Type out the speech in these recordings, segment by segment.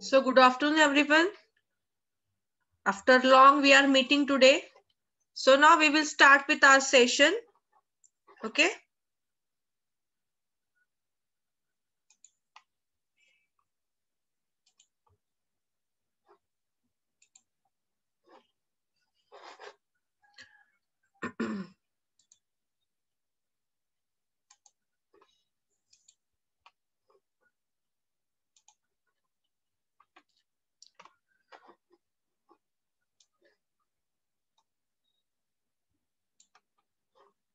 So good afternoon, everyone. After long, we are meeting today. So now we will start with our session. Okay.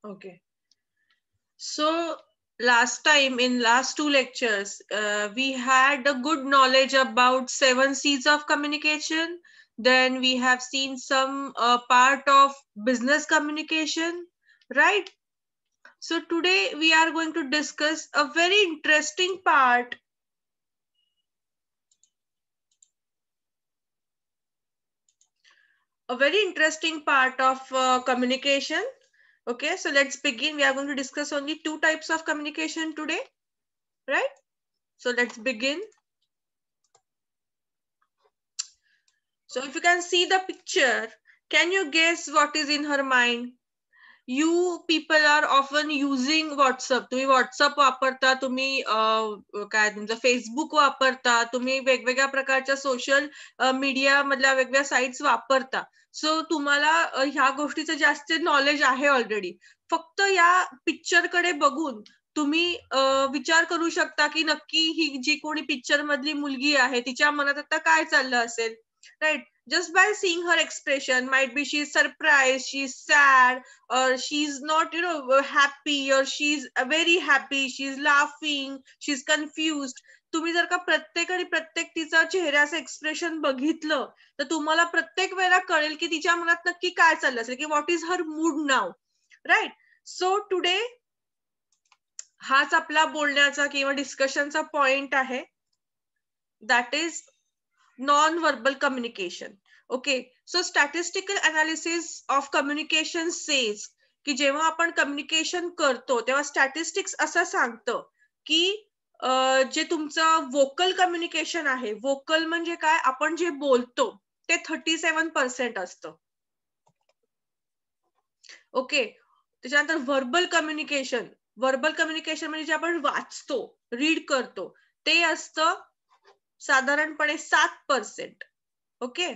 Okay. So last time in last two lectures, we had a good knowledge about 7 C's of communication. Then we have seen some part of business communication, right? So today we are going to discuss a very interesting part. A very interesting part of communication. Okay, so let's begin. We are going to discuss only two types of communication today, right? So let's begin. So if you can see the picture, can you guess what is in her mind? You people are often using WhatsApp. तुम्ही WhatsApp वापरता, तुम्ही काय तुमचं Facebook वापरता, तुम्ही वेगवेगळ्या प्रकारच्या social media मधल्या वेगवेगळ्या साइट्स वापरता. सो तुम्हाला ह्या गोष्टीचं जास्त नॉलेज आहे ऑलरेडी. फक्त या पिक्चर कडे बघून तुम्ही विचार करू शकता की नक्की ही जी कोणी पिक्चर मधली मुलगी आहे तिच्या मनात आता काय चाललं असेल, right? Just by seeing her expression, might be she's surprised, she's sad, or she's not happy, or she's very happy, she's laughing, she's confused. तुम्ही जर का प्रत्येक आणि प्रत्येक तिचा चेहऱ्याचं एक्सप्रेशन बघितलं तर तुम्हाला प्रत्येक वेळेला कळेल की तिच्या मनात नक्की काय चाललं असेल, की व्हॉट इज हर मूड नाव, राईट? सो टुडे हाच आपला बोलण्याचा किंवा डिस्कशनचा पॉइंट आहे, that is non-verbal communication. Okay, so statistical analysis of communication says की जेव्हा आपण कम्युनिकेशन करतो तेव्हा स्टॅटिस्टिक्स असं सांगतं की जे तुमचं वोकल कम्युनिकेशन आहे, वोकल म्हणजे काय, आपण जे बोलतो ते 37% असतं. ओके, त्याच्यानंतर व्हर्बल कम्युनिकेशन म्हणजे जे आपण वाचतो, रीड करतो, ते असतं साधारणपणे 7%. ओके,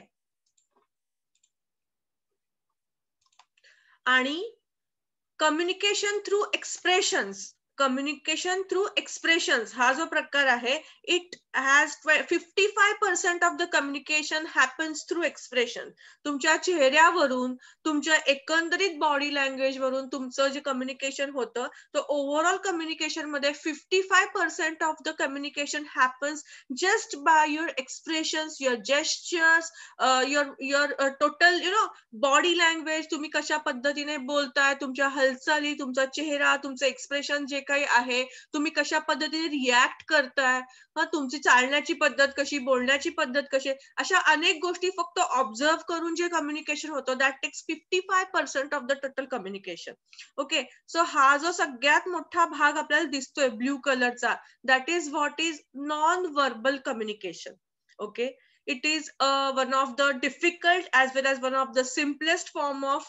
आणि कम्युनिकेशन थ्रू एक्सप्रेशन्स हा जो प्रकार आहे, it has 55% of the communication happens through expression. तुमच्या चेहऱ्यावरून, तुमच्या एकंदरीत बॉडी लँग्वेज वरून तुमचं जे कम्युनिकेशन होतं, तर ओव्हरऑल कम्युनिकेशन मध्ये 55% of the communication happens just by your expressions, your gestures, your total body language. तुम्ही कशा पद्धतीने बोलताय, तुमच्या हालचाली, तुमचा चेहरा, तुमचं एक्सप्रेशन जे काही आहे, तुम्ही कशा पद्धतीने रिॲक्ट करताय, तुमची चालण्याची पद्धत कशी, बोलण्याची पद्धत कशी, अशा अनेक गोष्टी फक्त ऑब्झर्व करून जे कम्युनिकेशन होतं, that takes 55% of the total communication. Okay, so हा जो सगळ्यात मोठा भाग आपल्याला दिसतोय ब्ल्यू कलरचा, that is what is non verbal communication. Okay, it is one of the difficult as well as one of the simplest form of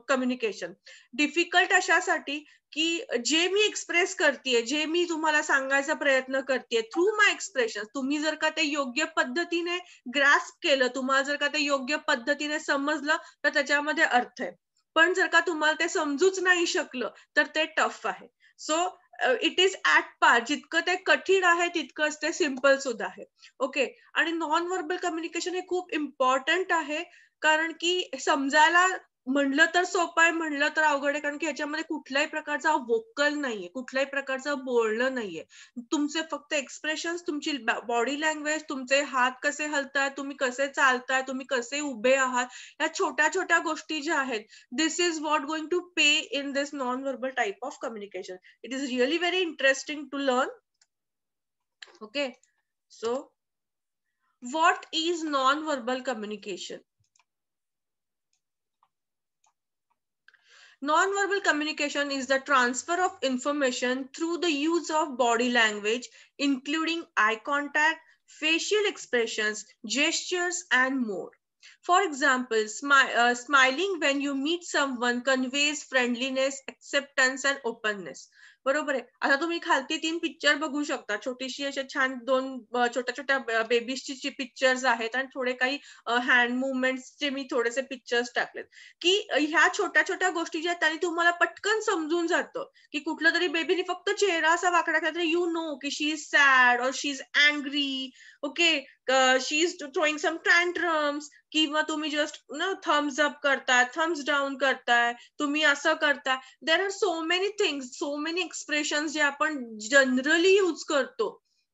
communication. Difficult अशासाठी की जे मी एक्सप्रेस करतेय, जे मी तुम्हाला सांगायचा प्रयत्न करतेय थ्रू माय एक्सप्रेशन, तुम्ही जर का ते योग्य पद्धतीने ग्रास्प केलं, तुम्हाला जर का ते योग्य पद्धतीने समजलं तर त्याच्यामध्ये अर्थ आहे. पण जर का तुम्हाला ते समजूच नाही शकलं तर ते टफ आहे. सो इट इज ऍट पार. जितकं ते कठीण आहे तितकंच ते सिम्पल सुद्धा आहे. ओके, आणि नॉन व्हर्बल कम्युनिकेशन हे खूप इम्पॉर्टंट आहे, कारण की समजायला म्हणलं तर सोपं आहे, म्हणलं तर अवघड आहे, कारण की ह्याच्यामध्ये कुठल्याही प्रकारचा वोकल नाहीये, कुठल्याही प्रकारचं बोलणं नाहीये. तुमचे फक्त एक्सप्रेशन, तुमची बॉडी लँग्वेज, तुमचे हात कसे हलताय, तुम्ही कसे चालताय, तुम्ही कसे उभे आहात, या छोट्या छोट्या गोष्टी ज्या आहेत, this is what going to pay in this non verbal type of communication. It is really very interesting to learn. Okay, so what is non-verbal communication? Non-verbal communication is the transfer of information through the use of body language, including eye contact, facial expressions, gestures, and more. For example, smiling when you meet someone conveys friendliness, acceptance, and openness. बरोबर आहे. आता तुम्ही खालती 3 picture बघू शकता. छोटीशी अशा छान 2 छोट्या छोट्या बेबीजची पिक्चर्स आहेत आणि थोडे काही हँड मुवमेंट्सचे मी थोडेसे पिक्चर्स टाकलेत, की ह्या छोट्या छोट्या गोष्टी ज्या आहेत त्याने तुम्हाला पटकन समजून जातं, की कुठलं तरी बेबीने फक्त चेहरा असा वाकडा केला तरी यू नो की शी is sad or she is angry, okay, she is throwing some tantrums, किंवा तुम्ही जस्ट थम्स अप करताय, थम्स डाऊन करताय, तुम्ही असं करताय. There are so many things, so many expression जे आपण जनरली यूज करतो.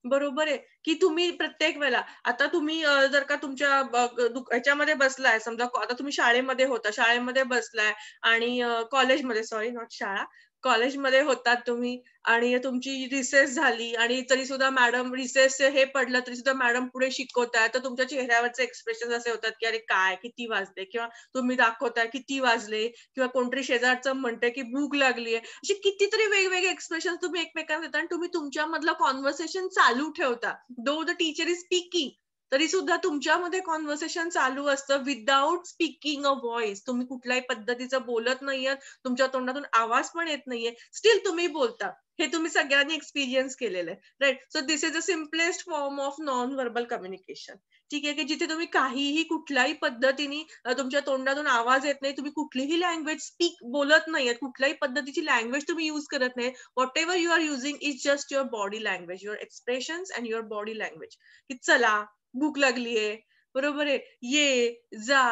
बरोबर आहे, की तुम्ही प्रत्येक वेळेला आता तुम्ही जर का तुमच्या ह्याच्यामध्ये बसलाय, समजा आता तुम्ही शाळेमध्ये होता, शाळेमध्ये बसलाय आणि कॉलेजमध्ये, सॉरी नॉट शाळा, कॉलेजमध्ये होतात तुम्ही आणि तुमची रिसेस झाली आणि तरी सुद्धा मॅडम रिसेस हे पडलं तरी सुद्धा मॅडम पुढे शिकवताय, तर तुमच्या चेहऱ्यावरचे एक्सप्रेशन असे होतात की अरे काय किती वाजले, किंवा तुम्ही दाखवताय किती वाजले, किंवा कोणतरी शेजारचं म्हणतंय की भूक लागलीये. असे कितीतरी वेगवेगळे एक्सप्रेशन तुम्ही एकमेकांना देता आणि तुम्ही तुमच्यामधलं कॉन्व्हर्सेशन चालू ठेवता. दो द टीचर इज स्पीकिंग, तरी सुद्धा तुमच्यामध्ये कॉन्व्हर्सेशन चालू असतं विदाउट स्पीकिंग अ व्हॉइस. तुम्ही कुठल्याही पद्धतीचं बोलत नाहीये, तुमच्या तोंडातून आवाज पण येत नाहीये, स्टील तुम्ही बोलता. हे तुम्ही सगळ्यांनी एक्सपिरियन्स केलेलं आहे, right? So this is the simplest form of non verbal communication. ठीक आहे, की जिथे तुम्ही काहीही कुठल्याही पद्धतीने तुमच्या तोंडातून आवाज येत नाही, तुम्ही कुठलीही लँग्वेज बोलत नाहीये, कुठल्याही पद्धतीची लँग्वेज तुम्ही युज करत नाही. Whatever you are using is just your body language, your expressions and your body language. की चला भूक लागलीये, बरोबर आहे, ये जा,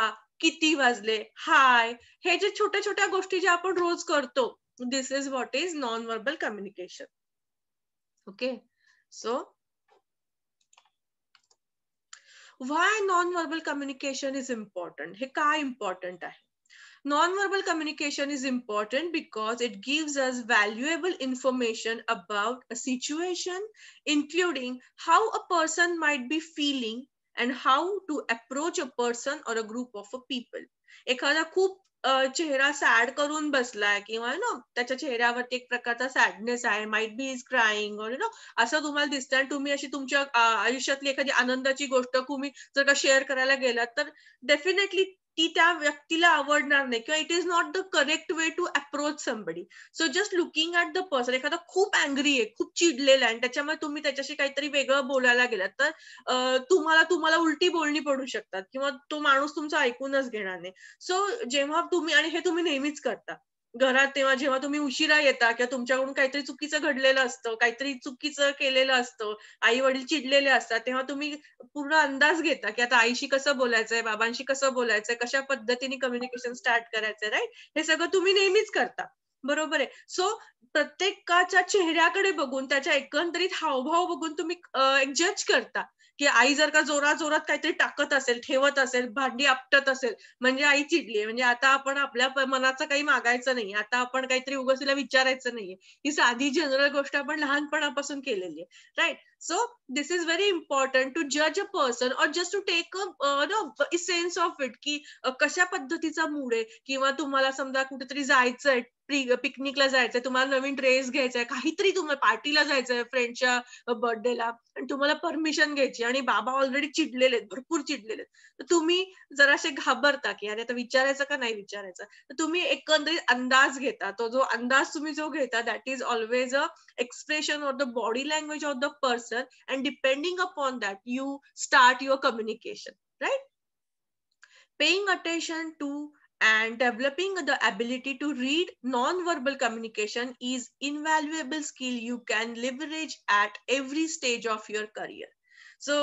किती वाजले, हाय, हे जे छोट्या छोट्या गोष्टी ज्या आपण रोज करतो, this is what is non-verbal communication. Okay, so why non-verbal communication is important? हे का important आहे? Non-verbal communication is important because it gives us valuable information about a situation, including how a person might be feeling and how to approach a person or a group of people. एखादा खूप चेहरा sad करून बसलाय, किंवा no त्याच्या चेहऱ्यावरती एक प्रकारचा सॅडनेस आहे, माइट बी इज क्राईंग और असं तुम्हाला दिसतंय, आणि तुम्ही अशी तुमच्या आयुष्यातली एखादी आनंदाची गोष्ट तुम्ही जर का शेअर करायला गेलात, तर डेफिनेटली ती त्या व्यक्तीला आवडणार नाही, किंवा it is not the correct way to approach somebody. So just looking at the person, एखादा खूप अँग्री आहे, खूप चिडलेला आहे, आणि त्याच्यामुळे तुम्ही त्याच्याशी काहीतरी वेगळं बोलायला गेलात, तर तुम्हाला उलटी बोलणी पडू शकतात, किंवा तो माणूस तुमचं ऐकूनच घेणार नाही. सो जेव्हा तुम्ही, आणि हे तुम्ही नेहमीच करता घरात, तेव्हा जेव्हा तुम्ही उशिरा येता, किंवा तुमच्याकडून काहीतरी चुकीचं घडलेलं असतं, काहीतरी चुकीचं केलेलं असतं, आई वडील चिडलेले असतात, तेव्हा तुम्ही पूर्ण अंदाज घेता की आता आईशी कसं बोलायचंय, बाबांशी कसं बोलायचंय, कशा पद्धतीने कम्युनिकेशन स्टार्ट करायचंय, राईट? हे सगळं तुम्ही नेहमीच करता, बरोबर आहे. सो प्रत्येकाच्या चेहऱ्याकडे बघून, त्याच्या एकंदरीत हावभाव बघून तुम्ही एक जज करता, की आई जर का जोरात जोरात काहीतरी टाकत असेल, ठेवत असेल, भांडी आपटत असेल, म्हणजे आई चिडलीये, म्हणजे आता आपण आपल्या मनाचं काही मागायचं नाही, आता आपण काहीतरी उगाच तिला विचारायचं नाहीये. ही साधी जनरल गोष्ट आपण लहानपणापासून केलेली आहे, right? So this is very important to judge a person or just to take a sense of it, की कशा पद्धतीचा मूड आहे, किंवा तुम्हाला समजा कुठेतरी जायचंय, पिकनिकला जायचंय, तुम्हाला नवीन ड्रेस घ्यायचाय, काहीतरी तुम्हाला पार्टीला जायचंय फ्रेंडच्या बर्थडेला, आणि तुम्हाला परमिशन घ्यायची, आणि बाबा ऑलरेडी चिडलेले आहेत, भरपूर चिडलेले आहेत, तर तुम्ही जराशे घाबरता की अरे आता विचारायचं का नाही विचारायचं. तर तुम्ही एकंदरीत अंदाज घेता, तो जो अंदाज तुम्ही जो घेता, that is always a expression or the body language of the person, and depending upon that you start your communication, right? Paying attention to and developing the ability to read non-verbal communication is invaluable skill you can leverage at every stage of your career. So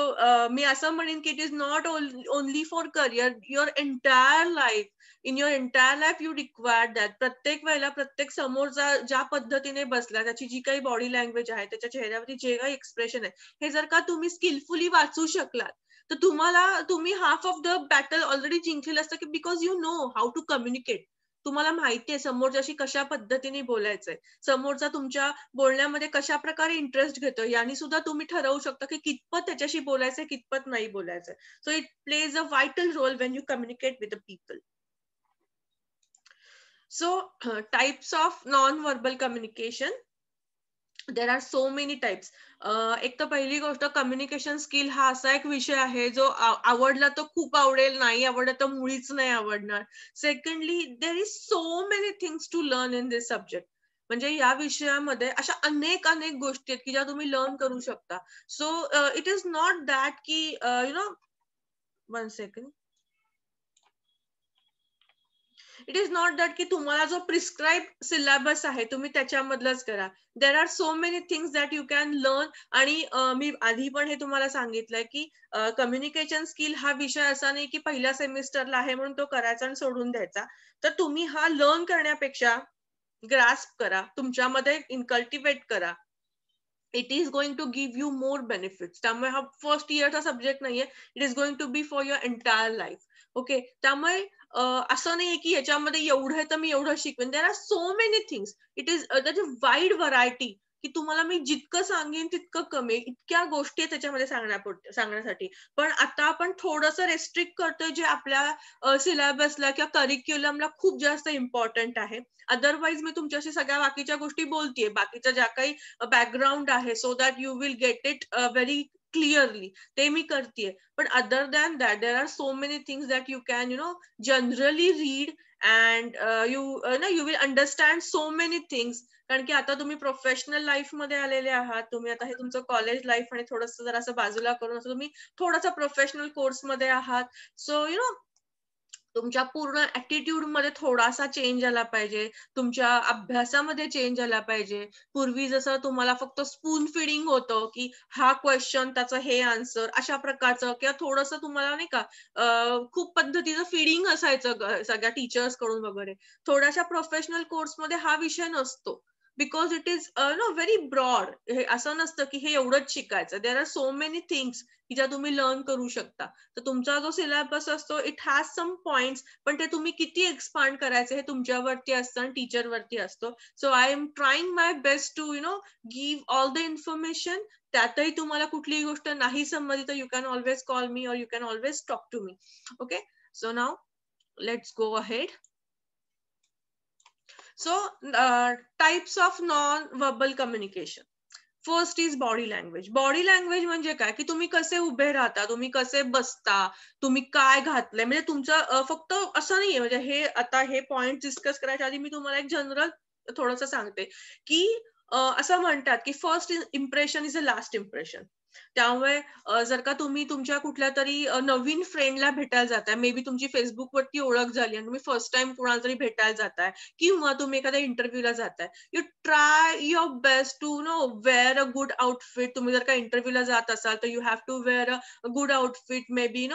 मी असं म्हणेन की it is not only for career, your entire life, in your entire life you require that. प्रत्येक वेळेला प्रत्येक समोरचा ज्या पद्धतीने बसला, त्याची जी काही बॉडी लँग्वेज आहे, त्याच्या चेहऱ्यावरती जे काही एक्सप्रेशन आहे, हे जर का तुम्ही स्किलफुली वाचू शकलात, तर तुम्ही half of the battle already जिंकलेलं असतं, की because you know how to communicate. तुम्हाला माहितीये समोरच्याशी कशा पद्धतीने बोलायचंय, समोरचा तुमच्या बोलण्यामध्ये कशा प्रकारे इंटरेस्ट घेतोय, यांनी सुद्धा तुम्ही ठरवू शकता की कितपत त्याच्याशी बोलायचंय, कितपत नाही बोलायचंय. So it plays a vital role when you communicate with the people. So types of non-verbal communication. There are so many types. एक तर पहिली गोष्ट, कम्युनिकेशन स्किल हा असा एक विषय आहे जो आवडला तर खूप आवडेल, नाही आवडला तर मुळीच नाही आवडणार. Secondly, there is so many things to learn in this subject. म्हणजे या विषयामध्ये अशा अनेक अनेक गोष्टी आहेत की ज्या तुम्ही लर्न करू शकता. So it is not that की one second, it is not that की तुम्हाला जो प्रिस्क्राईब सिलेबस आहे तुम्ही त्याच्यामधलंच करा. There are so many things that you can learn. आणि मी आधी पण हे तुम्हाला सांगितलंय की कम्युनिकेशन स्किल हा विषय असा नाही की पहिल्या सेमिस्टरला आहे म्हणून तो करायचा आणि सोडून द्यायचा. तर तुम्ही हा लर्न करण्यापेक्षा ग्रास्प करा, तुमच्यामध्ये इनकल्टिवेट करा. It is going to give you more benefits. त्यामुळे हा फर्स्ट इयरचा सब्जेक्ट नाहीये, it is going to be for your entire life. Okay, त्यामुळे असं नाहीये की याच्यामध्ये एवढं आहे तर मी एवढं शिकवेन. देर are so many things. It is that is wide variety, की तुम्हाला मी जितकं सांगेन तितकं कमी. इतक्या गोष्टी आहेत त्याच्यामध्ये सांगण्यासाठी. पण आता आपण थोडंसं रेस्ट्रिक्ट करतोय जे आपल्या सिलेबसला किंवा करिक्युलमला खूप जास्त इम्पॉर्टंट आहे. अदरवाईज मी तुमच्याशी सगळ्या बाकीच्या गोष्टी बोलतेय, बाकीच्या ज्या काही बॅकग्राऊंड आहे, so that you will get it very clearly, ते मी करतेय. पण other than that there are so many things that you can generally read and you will understand so many things. कारण की आता तुम्ही प्रोफेशनल लाईफ मध्ये आलेले आहात, तुम्ही आता हे तुमचं कॉलेज लाईफ आणि थोडंसं जरा असं बाजूला करून असं तुम्ही थोडासा प्रोफेशनल कोर्स मध्ये आहात. सो तुमच्या पूर्ण ऍटिट्यूड मध्ये थोडासा चेंज आला पाहिजे, तुमच्या अभ्यासामध्ये चेंज आला पाहिजे. पूर्वी जसं तुम्हाला फक्त स्पून फिडिंग होतं की हा क्वेश्चन त्याचं हे आन्सर अशा प्रकारचं, किंवा थोडंसं तुम्हाला नाही का खूप पद्धतीचं फिडिंग असायचं सगळ्या टीचर्स कडून वगैरे. थोड्याशा प्रोफेशनल कोर्समध्ये हा विषय नसतो, because it is very broad. हे असं नसतं की हे एवढंच शिकायचं. There are so many things की ज्या तुम्ही लर्न करू शकता. तर तुमचा जो सिलेबस असतो इट हॅज सम पॉइंट्स, पण ते तुम्ही किती एक्सपांड करायचे हे तुमच्यावरती असतं आणि टीचरवरती असतो. So I am trying my best to give all the information. त्यातही तुम्हाला कुठलीही गोष्ट नाही समजली तर you can always call me or you can always talk to me. Okay, so now let's go ahead. So types of non verbal communication. First is body language. Body language म्हणजे काय, की तुम्ही कसे उभे राहता, तुम्ही कसे बसता, तुम्ही काय घातलंय. म्हणजे तुमचं फक्त असं नाहीये, म्हणजे हे आता हे पॉइंट डिस्कस करायच्या आधी मी तुम्हाला एक जनरल थोडंसं सांगते की असं म्हणतात की first impression is a last impression. त्यामुळे जर का तुम्ही तुमच्या कुठल्या तरी नवीन फ्रेंडला भेटायला जाताय, मे बी तुमची फेसबुकवरती ओळख झाली आणि तुम्ही फर्स्ट टाइम कुणाला तरी भेटायला जाताय, किंवा तुम्ही एखाद्या इंटरव्ह्यूला जाताय, you try your best to wear a good outfit. तुम्ही जर का इंटरव्ह्यूला जात असाल तर you have to wear a good outfit. Maybe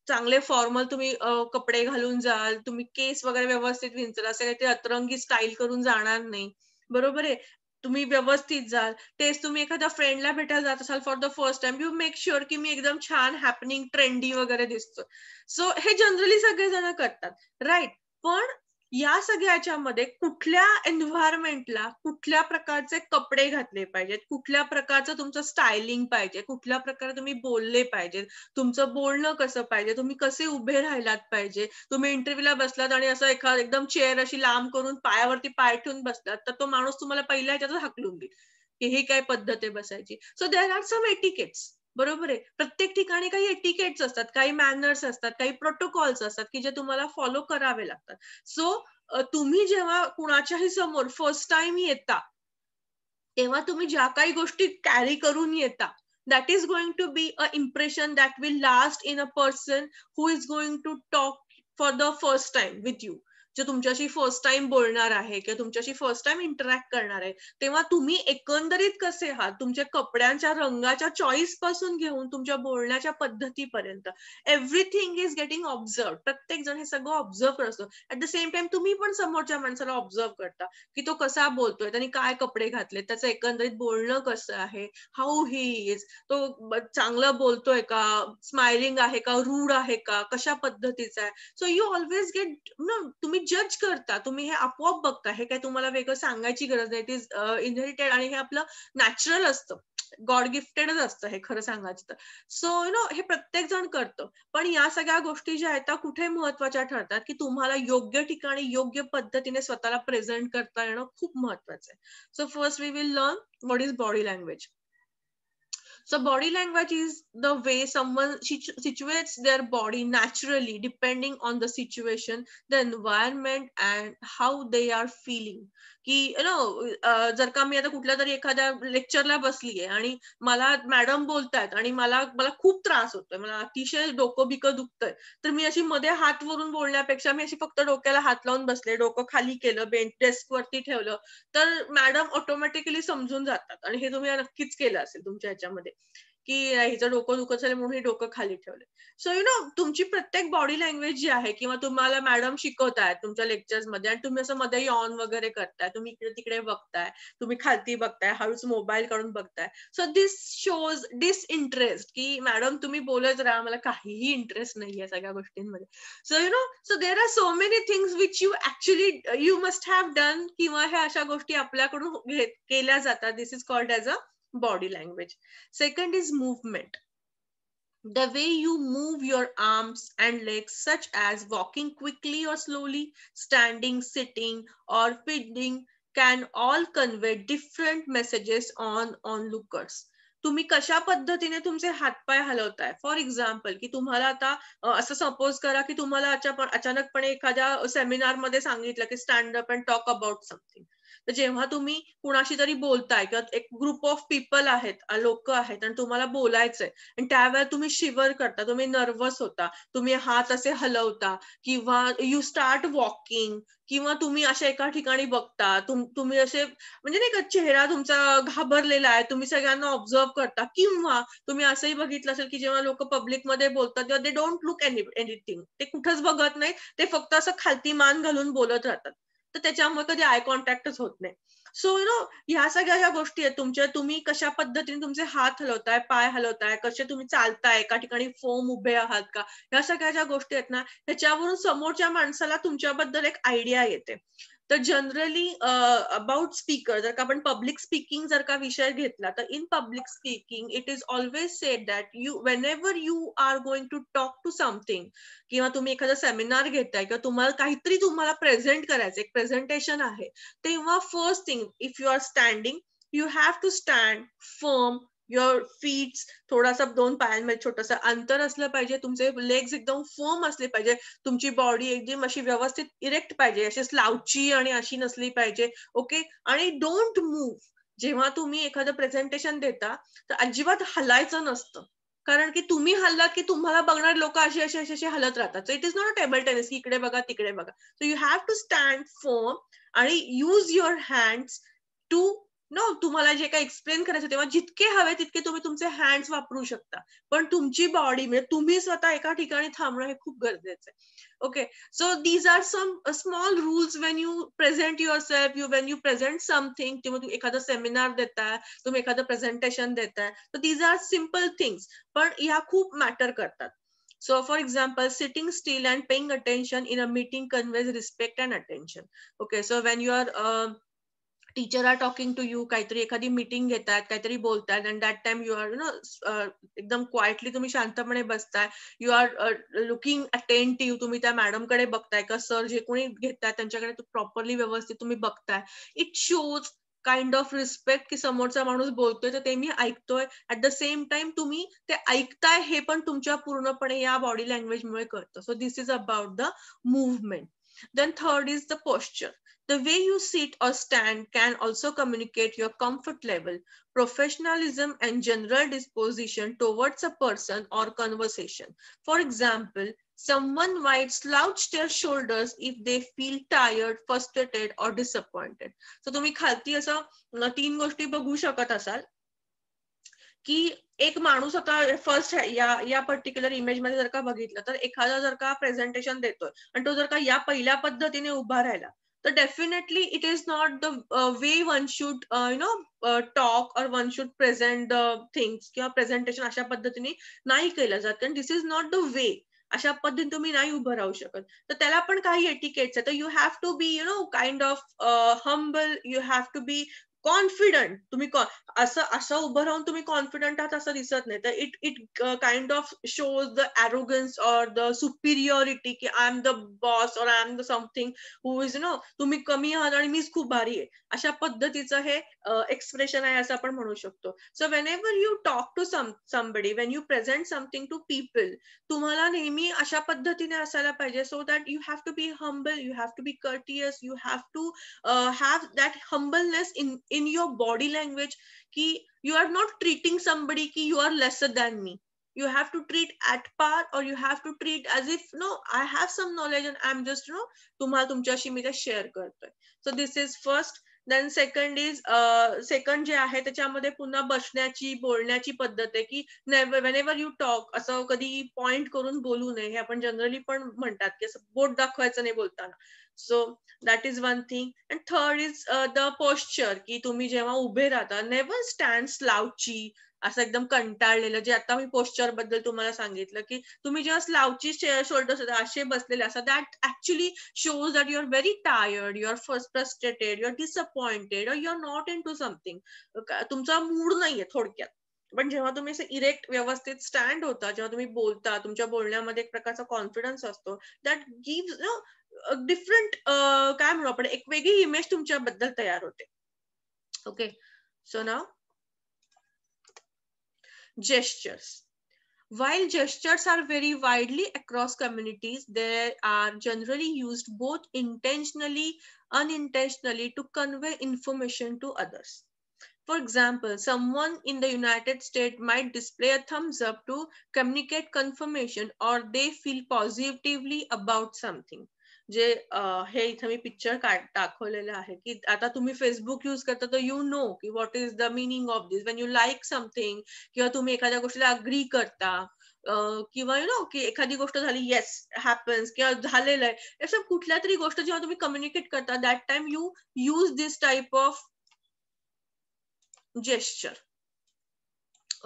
चांगले फॉर्मल तुम्ही कपडे घालून जाल, तुम्ही केस वगैरे व्यवस्थित विंचल, असं काही ते अतरंगी स्टाईल करून जाणार नाही. बरोबर आहे, तुम्ही व्यवस्थित जाल. तेच तुम्ही एखाद्या फ्रेंडला भेटायला जात असाल for the first time, you make sure की मी एकदम छान हॅपनिंग ट्रेंडी वगैरे दिसतो. सो हे जनरली सगळेजण करतात, राईट. पण या सगळ्याच्यामध्ये कुठल्या एन्व्हायरमेंटला कुठल्या प्रकारचे कपडे घातले पाहिजेत, कुठल्या प्रकारचं तुमचं स्टायलिंग पाहिजे, कुठल्या प्रकारे तुम्ही बोलले पाहिजे, तुमचं बोलणं कसं पाहिजे, तुम्ही कसे उभे राहिलात पाहिजे. तुम्ही इंटरव्ह्यूला बसलात आणि असं एकदम चेअर अशी लांब करून पायावरती पाय ठेवून बसलात तर तो माणूस तुम्हाला पहिल्या ह्याच्यातच हाकलून देईल की ही काय पद्धत आहे बसायची. So there are some etiquettes. बरोबर आहे, प्रत्येक ठिकाणी काही एटिकेट्स असतात, काही मॅनर्स असतात, काही प्रोटोकॉल्स असतात की जे तुम्हाला फॉलो करावे लागतात. सो तुम्ही जेव्हा कुणाच्याही समोर फर्स्ट टाइम येता तेव्हा तुम्ही ज्या काही गोष्टी कॅरी करून येता, that is going to be a impression that will last in a person who is going to talk for the first time with you. जे तुमच्याशी फर्स्ट टाइम बोलणार आहे किंवा तुमच्याशी फर्स्ट टाइम इंटरॅक्ट करणार आहे, तेव्हा तुम्ही एकंदरीत कसे आहात, तुमच्या कपड्यांच्या रंगाच्या चॉईस पासून घेऊन तुमच्या बोलण्याच्या पद्धतीपर्यंत एव्हरीथिंग इज गेटिंग ऑब्झर्व. प्रत्येक जण हे सगळं ऑब्झर्व करत असतो. ऍट द सेम टाइम तुम्ही पण समोरच्या माणसाला ऑब्झर्व करता की तो कसा बोलतोय, त्यांनी काय कपडे घातले, त्याचं एकंदरीत बोलणं कसं आहे, हाऊ ही इज, तो चांगलं बोलतोय का, स्माइलिंग आहे का, रूड आहे का, कशा पद्धतीचा आहे. सो यू ऑलवेज गेट तुम्ही जज करता, तुम्ही हे आपोआप बघता. हे काय तुम्हाला वेगळं सांगायची गरज नाही, इट इज इनहेरिटेड आणि हे आपलं नॅचरल असतं. गॉड गिफ्टेडच असतं हे खरं सांगायचं तर. सो हे प्रत्येक जण करतं. पण या सगळ्या गोष्टी ज्या आहेत त्या कुठे महत्वाच्या ठरतात की तुम्हाला योग्य ठिकाणी योग्य पद्धतीने स्वतःला प्रेझेंट करता येणं खूप महत्वाचं आहे. So first we will learn what is body language. So body language is the way someone situates their body naturally depending on the situation, the environment and how they are feeling. की जर का मी आता कुठल्या तरी एखाद्या लेक्चरला बसलीये आणि मला मॅडम बोलतायत आणि मला मला खूप त्रास होतोय, मला अतिशय डोकं बिकं दुखतंय, तर मी अशी मध्ये हात वरून बोलण्यापेक्षा मी अशी फक्त डोक्याला हात लावून बसले, डोकं खाली केलं, बेंच डेस्क वरती ठेवलं, तर मॅडम ऑटोमॅटिकली समजून जातात. आणि हे तुम्ही नक्कीच केलं असेल तुमच्या ह्याच्यामध्ये की हिचं डोकं दुखत असेल म्हणून हे डोकं खाली ठेवलं. सो तुमची प्रत्येक बॉडी लँग्वेज जी आहे किंवा तुम्हाला मॅडम शिकवतायत तुमच्या लेक्चर्स मध्ये आणि तुम्ही असं मध्ये ऑन वगैरे करताय, तुम्ही इकडे तिकडे बघताय, तुम्ही खालती बघताय, हळूच मोबाईल काढून बघताय. सो दिस शोज डिसइंटरेस्ट की मॅडम तुम्ही बोलत राहा, मला काहीही इंटरेस्ट नाहीये सगळ्या गोष्टींमध्ये. So there are so many things which you actually you must have done किंवा ह्या अशा गोष्टी आपल्याकडून केल्या जातात. This is called as a body language. Second is movement. The way you move your arms and legs, such as walking quickly or slowly, standing, sitting, or feeding, can all convey different messages on onlookers. तुम्ही कशा पद्धतीने तुमचे हातपाय हलवताय. For example की तुम्हाला आता असं suppose करा की तुम्हाला अचानकपणे एखाद्या सेमिनार मध्ये सांगितलं की stand up and talk about something. तर जेव्हा तुम्ही कुणाशी तरी बोलताय किंवा एक ग्रुप ऑफ पीपल आहेत, लोक आहेत आणि तुम्हाला बोलायचंय आणि त्यावेळेला तुम्ही शिवर करता, तुम्ही नर्वस होता, तुम्ही हात असे हलवता किंवा यू स्टार्ट वॉकिंग किंवा तुम्ही अशा एका ठिकाणी बघता, तुम्ही असे म्हणजे नाही का चेहरा तुमचा घाबरलेला आहे, तुम्ही सगळ्यांना ऑब्झर्व करता किंवा तुम्ही असंही बघितलं असेल की जेव्हा लोक पब्लिकमध्ये बोलतात तेव्हा दे डोंट लुक एनिथिंग, ते कुठंच बघत नाही, ते फक्त असं खालती मान घालून बोलत राहतात. तर त्याच्यामुळे कधी आय कॉन्टॅक्टच होत नाही. सो ह्या सगळ्या ज्या गोष्टी आहेत तुमच्या, तुम्ही कशा पद्धतीने तुमचे हात हलवताय, पाय हलवताय, कसे तुम्ही चालताय, एका ठिकाणी फर्म उभे आहात का, ह्या सगळ्या ज्या गोष्टी आहेत ना, त्याच्यावरून समोरच्या माणसाला तुमच्याबद्दल एक आयडिया येते. तर जनरली अबाउट स्पीकर, जर का आपण पब्लिक स्पीकिंग जर का विषय घेतला, तर in public speaking it is always said that whenever you are going to talk to something किंवा तुम्ही एखादा सेमिनार घेताय किंवा तुम्हाला काहीतरी तुम्हाला प्रेझेंट करायचं, एक प्रेझेंटेशन आहे, तेव्हा first thing if you are standing, you have to stand firm, your feet थोडासा 2 पायांमध्ये छोटंसं अंतर असलं पाहिजे, तुमचे लेग्स एकदम फर्म असले पाहिजे, तुमची बॉडी एकदम अशी व्यवस्थित इरेक्ट पाहिजे, अशी स्लाउची आणि अशी नसली पाहिजे. ओके. आणि डोंट मूव्ह. जेव्हा तुम्ही एखादं प्रेझेंटेशन देता तर अजिबात हलायचं नसतं, कारण की तुम्ही हल्लात की तुम्हाला बघणार लोक अशी अशी अशी हलत राहतात. So it is not a table tennis की इकडे बघा तिकडे बघा. So you have to stand firm आणि यूज युअर हँड्स टू तुम्हाला जे काही एक्सप्लेन करायचं तेव्हा जितके हवे तितके तुम्ही तुमचे हँड्स वापरू शकता, पण तुमची बॉडी म्हणजे तुम्ही स्वतः एका ठिकाणी थांबणं हे खूप गरजेचं आहे. Okay. So these are some small rules when you present yourself, when you present something, किंवा तुम्ही एखादा सेमिनार देताय, तुम्ही एखादं प्रेझेंटेशन देताय, तर दीज आर सिम्पल थिंग्स, पण ह्या खूप मॅटर करतात. So for example, sitting still and paying attention in a meeting conveys respect and attention. Okay, so when you are teacher are talking to you, काहीतरी एखादी meeting घेतात, काहीतरी बोलतात, and that time you are एकदम quietly तुम्ही शांतपणे बसताय, you are looking attentive, तुम्ही त्या मॅडमकडे बघताय का सर जे कोणी घेतात त्यांच्याकडे प्रॉपरली व्यवस्थित तुम्ही बघताय. It shows kind of respect की समोरचा माणूस बोलतोय तर ते मी ऐकतोय. ऍट द सेम टाइम तुम्ही ते ऐकताय हे पण तुमच्या पूर्णपणे या बॉडी लँग्वेजमुळे कळतं. So this is about the movement. Then third is the posture. The way you sit or stand can also communicate your comfort level, professionalism, and general disposition towards a person or conversation. For example, someone might slouch their shoulders if they feel tired, frustrated, or disappointed. So तुम्ही खालती असं 3 गोष्टी बघू शकत असाल की एक माणूस आता फर्स्ट या पर्टिक्युलर इमेज मध्ये जर का बघितलं तर एखादा जर का प्रेझेंटेशन देतोय आणि तो जर का या पहिल्या पद्धतीने उभा राहिला तर definitely it is not the way one should talk or one should present the things किंवा प्रेझेंटेशन अशा पद्धतीने नाही केलं जात, कारण this is not the way. अशा पद्धतीने तुम्ही नाही उभं राहू शकत. तर त्याला पण काही एटिकेट्स आहे. तर you have to be kind of humble, you have to be confident तुम्ही असं उभं राहून तुम्ही कॉन्फिडंट आहात असं दिसत नाही. तर it it kind of shows the arrogance or the superiority की I am the boss or I am the something who is तुम्ही कमी आहात आणि मीच खूप भारी आहे. अशा पद्धतीचं हे एक्सप्रेशन आहे असं आपण म्हणू शकतो. So whenever you talk to somebody, when you present something to people, तुम्हाला नेहमी अशा पद्धतीने असायला पाहिजे so that you have to be humble, you have to be courteous, you have to have that humbleness in your body language ki you are not treating somebody ki you are lesser than me. You have to treat at par or you have to treat as if no I have some knowledge and I'm just तुम्हाला तुमच्याशी मी ते share करतोय. So this is first. Then second is second जे आहे त्याच्यामध्ये पुन्हा बसण्याची बोलण्याची पद्धत आहे की whenever you talk असं कधी पॉइंट करून बोलू नये. हे आपण जनरली पण म्हणतात की असं बोट दाखवायचं नाही बोलताना. So that is one thing. And third is the posture की तुम्ही जेव्हा उभे राहता never stand slouchy असं एकदम कंटाळलेलं, जे आता मी पोस्चर बद्दल तुम्हाला सांगितलं की तुम्ही जेव्हा स्लाउची शोल्डर्स असे बसलेले असतात that actually shows that you are very tired, you are frustrated, you are disappointed or you are not into something. तुमचा मूड नाहीये थोडक्यात. पण जेव्हा तुम्ही असं इरेक्ट व्यवस्थित स्टँड होता, जेव्हा तुम्ही बोलता, तुमच्या बोलण्यामध्ये एक प्रकारचा कॉन्फिडन्स असतो, दॅट गिव्स डिफरंट काय म्हणू आपण एक वेगळी इमेज तुमच्याबद्दल तयार होते. Okay, so now gestures. While gestures are very widely across communities, they are generally used both intentionally and unintentionally to convey information to others. For example, someone in the United States might display a thumbs up to communicate confirmation or they feel positively about something. जे हे इथे मी picture दाखवलेलं आहे की आता तुम्ही Facebook use करता तर यू नो की what is the meaning of this. Wien you like something किंवा तुम्ही एखाद्या गोष्टीला अग्री करता किंवा की एखादी गोष्ट झाली येस हॅपन्स किंवा झालेलं आहे, असं कुठल्या तरी गोष्ट जेव्हा तुम्ही कम्युनिकेट करता that time you use this type of gesture.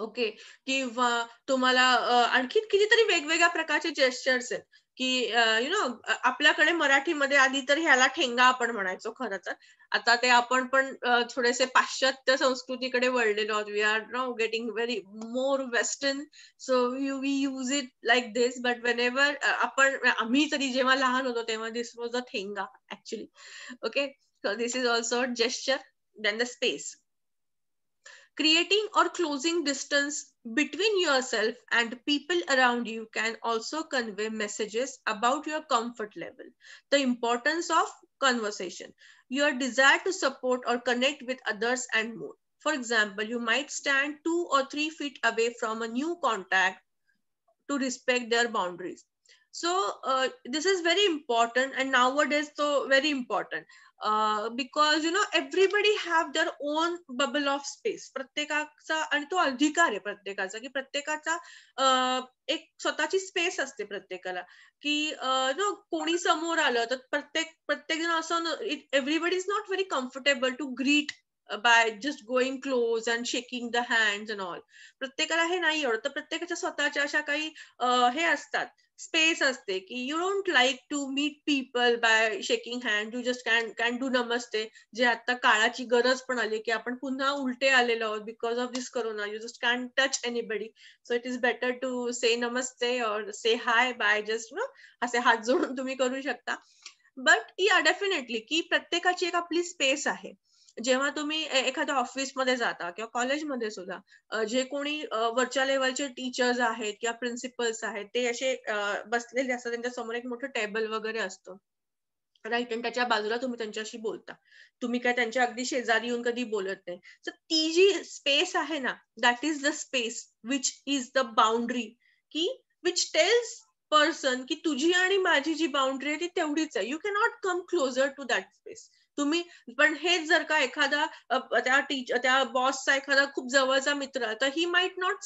Okay, किंवा तुम्हाला आणखी कितीतरी वेगवेगळ्या प्रकारचे जेस्चर्स आहेत की आपल्याकडे मराठीमध्ये आधी तर ह्याला ठेंगा आपण म्हणायचो खरं तर. आता ते आपण पण थोडेसे पाश्चात्य संस्कृतीकडे वळलेलो आहोत. We are now getting very more western, so we use it like this. But whenever आम्ही तरी जेव्हा लहान होतो तेव्हा दिस वॉज अ ठेंगा actually. Okay, so this is also gesture. Then the space. Creating or closing distance between yourself and people around you can also convey messages about your comfort level, the importance of conversation, your desire to support or connect with others, and more. For example, you might stand 2 or 3 feet away from a new contact to respect their boundaries. So this is very important, and nowadays so very important because everybody have their own bubble of space. प्रत्येकाचा आणि तो अधिकार आहे प्रत्येकाचा की प्रत्येकाचा एक स्वतःची स्पेस असते प्रत्येकाला की कोणी समोर आलं तर प्रत्येक जण असं everybody is not very comfortable to greet by just going close and shaking the hands and all. प्रत्येकाला हे नाही आवडत. तर प्रत्येकाच्या स्वतःच्या अशा काही हे असतात, स्पेस असते की you don't like to meet people by shaking hand, you just can do namaste, जे आता काळाची गरज पण आली की आपण पुन्हा उलटे आलेलो आहोत because of this corona. You just can touch anybody, so it is better to say namaste or say hi by just असे हात जोडून तुम्ही करू शकता. बट या डेफिनेटली की प्रत्येकाची एक आपली स्पेस आहे. जेव्हा तुम्ही एखाद्या ऑफिसमध्ये जाता किंवा कॉलेजमध्ये सुद्धा जे कोणी वरच्या लेवलचे टीचर्स आहेत किंवा प्रिन्सिपल्स आहेत ते असे बसलेले असतात, त्यांच्या समोर एक मोठं टेबल वगैरे असतं राईट, आणि त्याच्या बाजूला तुम्ही त्यांच्याशी बोलता. तुम्ही काय त्यांच्या अगदी शेजारी येऊन कधी बोलत नाही. सो ती जी स्पेस आहे ना, that is the space which is the boundary की विच टेल्स पर्सन की तुझी आणि माझी जी बाउंड्री आहे ती तेवढीच आहे. You cannot come closer to that space. तुम्ही पण हेच जर का एखादा त्या बॉसचा एखादा खूप जवळचा मित्र तर he might not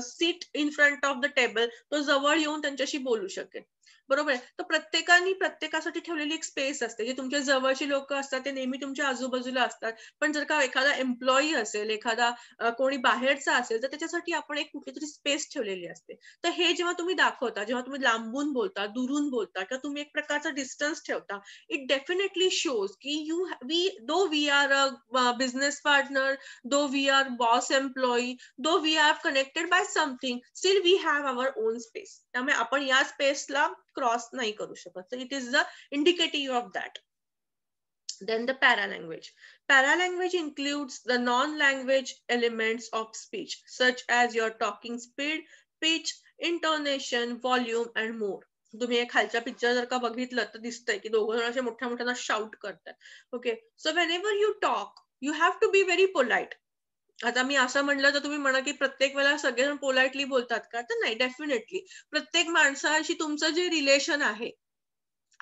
seat in front of the table, तो जवळ येऊन त्यांच्याशी बोलू शकेल. बरोबर आहे. तर प्रत्येकाने प्रत्येकासाठी ठेवलेली एक स्पेस असते. जे तुमच्या जवळची लोक असतात ते नेहमी तुमच्या आजूबाजूला असतात. पण जर का एखादा एम्प्लॉई असेल, एखादा कोणी बाहेरचा असेल, तर त्याच्यासाठी आपण एक कुठलीतरी स्पेस ठेवलेली असते. तर हे जेव्हा तुम्ही दाखवता, जेव्हा तुम्ही लांबून बोलता, दुरून बोलता किंवा तुम्ही एक प्रकारचा डिस्टन्स ठेवता, इट डेफिनेटली शोज की we are a business partner, though we are boss employee, though we are connected by something, still we have our own space. त्यामुळे आपण या स्पेसला क्रॉस नाही करू शकत. So it is the indicative of that. Then the paralanguage. Paralanguage includes the non-language elements of speech, such as your talking speed, pitch, intonation, volume, and more. तुम्ही एक खालच्या picture जर का बघितलं तर दिसतंय की दोघं जण असे मोठ्या मोठ्यानं शाउट करतात. Okay, so whenever you talk, you have to be very polite. आता मी असं म्हणलं तर तुम्ही म्हणा की प्रत्येक वेळेला सगळेजण पोलाइटली बोलतात का? तर नाही, डेफिनेटली. प्रत्येक माणसाशी तुमचं जे रिलेशन आहे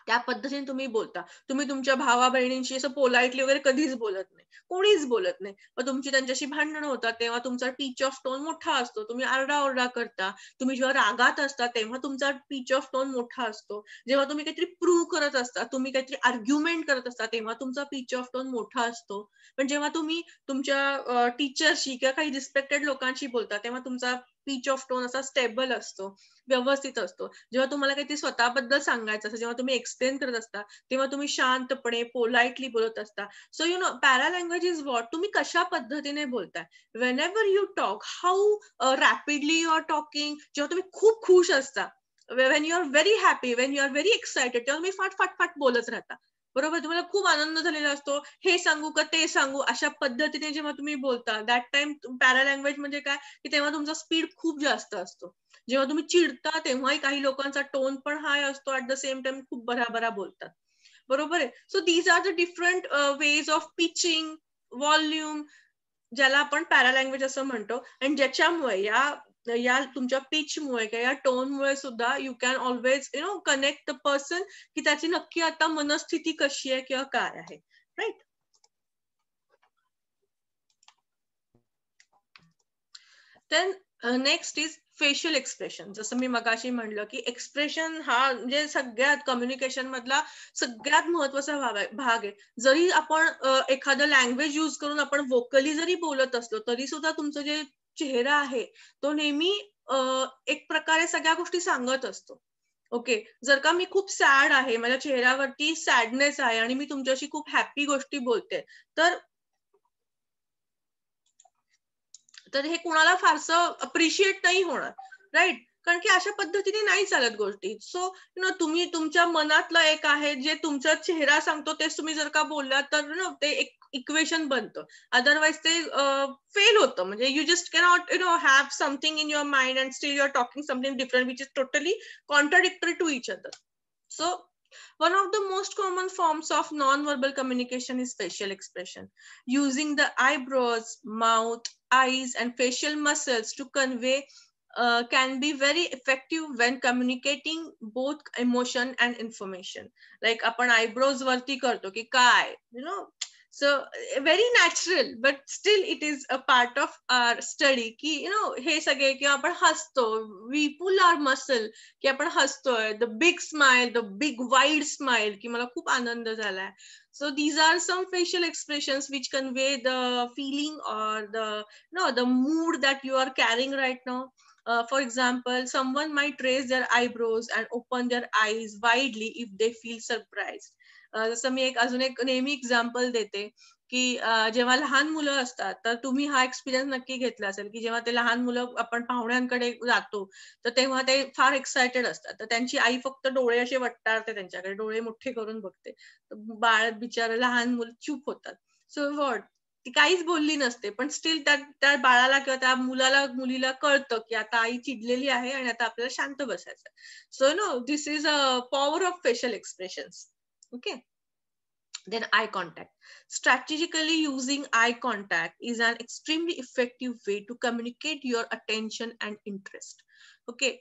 त्या पद्धतीने तुम्ही बोलता. तुम्ही तुमच्या भावा बहिणींशी असं पोलाइटली वगैरे कधीच बोलत नाही. कोणीच बोलत नाही. मग तुमची त्यांच्याशी भांडणं होतात तेव्हा तुमचा पिच ऑफ टोन मोठा असतो. तुम्ही आरडाओरडा करता. तुम्ही जेव्हा रागात असता तेव्हा तुमचा पिच ऑफ टोन मोठा असतो. जेव्हा तुम्ही काहीतरी प्रूव्ह करत असता, तुम्ही काहीतरी आर्ग्युमेंट करत असता, तेव्हा तुमचा पिच ऑफ टोन मोठा असतो. पण जेव्हा तुम्ही तुमच्या टीचरशी किंवा काही रिस्पेक्टेड लोकांशी बोलता, तेव्हा तुमचा पिच ऑफ टोन असा स्टेबल असतो, व्यवस्थित असतो. जेव्हा तुम्हाला काहीतरी स्वतःबद्दल सांगायचं असतं, जेव्हा तुम्ही एक्सप्लेन करत असता, तेव्हा तुम्ही शांतपणे, पोलाइटली बोलत असता. So you know paralanguage is what, तुम्ही कशा पद्धतीने बोलताय. Whenever you talk, how rapidly you are talking. जेव्हा तुम्ही खूप खुश असता, when you are very happy, when you are very excited, तेव्हा तुम्ही फाट फाट फाट बोलत राहता. बरोबर, तुम्हाला खूप आनंद झालेला असतो, हे सांगू का ते सांगू, अशा पद्धतीने जेव्हा तुम्ही बोलता, दॅट टाइम पॅरालँग्वेज म्हणजे काय, की तेव्हा तुमचा स्पीड खूप जास्त असतो. जेव्हा तुम्ही चिडता तेव्हाही काही लोकांचा टोन पण हाय असतो, ऍट द सेम टाइम खूप भराभरा बोलतात. बरोबर आहे. So these are the different ways of pitching, volume, ज्याला आपण पॅरालँग्वेज असं म्हणतो. आणि ज्याच्यामुळे या या तुमच्या पिचमुळे किंवा या टोनमुळे सुद्धा you can always connect the person, की त्याची नक्की आता मनस्थिती कशी आहे किंवा काय आहे. Right. Then next is facial expression. जसं मी मगाशी म्हणलं की एक्सप्रेशन हा म्हणजे सगळ्यात कम्युनिकेशन मधला सगळ्यात महत्वाचा भाग आहे. जरी आपण एखादं लँग्वेज यूज करून आपण वोकली जरी बोलत असलो तरी सुद्धा तुमचं जे चेहरा आहे तो नेहमी एक प्रकारे सगळ्या गोष्टी सांगत असतो. ओके, जर का मी खूप सॅड आहे, माझ्या चेहऱ्यावरती सॅडनेस आहे आणि मी तुमच्याशी खूप हॅपी गोष्टी बोलते, तर तर हे कुणाला फारसं अप्रिशिएट नाही होणार, राईट. कारण की अशा पद्धतीने नाही चालत गोष्टी. सो तुम्ही तुमच्या मनातलं एक आहे जे तुमचा चेहरा सांगतो तेच तुम्ही जर का बोललात तर ते एक इक्वेशन बनतं. अदरवाईज ते फेल होतं. म्हणजे you just cannot have something in your mind and still you are talking something different which is totally contradictory to each other. So one of the most common forms of non-verbal communication is facial expression. Using the eyebrows, mouth, eyes, and facial muscles to convey can be very effective when communicating both emotion and information. Like आपण eyebrows वरती करतो की काय, so very natural, but still it is a part of our study की हे सगळे किंवा आपण हसतो, we pull our muscle की आपण हसतोय, the big smile, the big wide smile की मला खूप आनंद झालाय. So these are some facial expressions which convey the feeling or the mood that you are carrying right now. For example, someone might raise their eyebrows and open their eyes widely if they feel surprised. जसं मी अजून एक नेहमी example देते की जेव्हा लहान मुलं असतात तर तुम्ही हा एक्सपिरियन्स नक्की घेतला असेल की जेव्हा ते लहान मुलं आपण पाहुण्यांकडे जातो तर तेव्हा ते फार एक्सायटेड असतात. तर त्यांची आई फक्त डोळे असे वट्टाळते, त्यांच्याकडे डोळे मोठे करून बघते. बाळ बिचारं लहान मुलं चूप होतात. सो व्हॉट, ती काहीच बोलली नसते पण स्टील त्या बाळाला किंवा त्या मुलीला कळतं की आता आई चिडलेली आहे आणि आता आपल्याला शांत बसायचं. So this is a power of facial expressions. Okay. Then eye contact. Strategically using eye contact is an extremely effective way to communicate your attention and interest. Okay.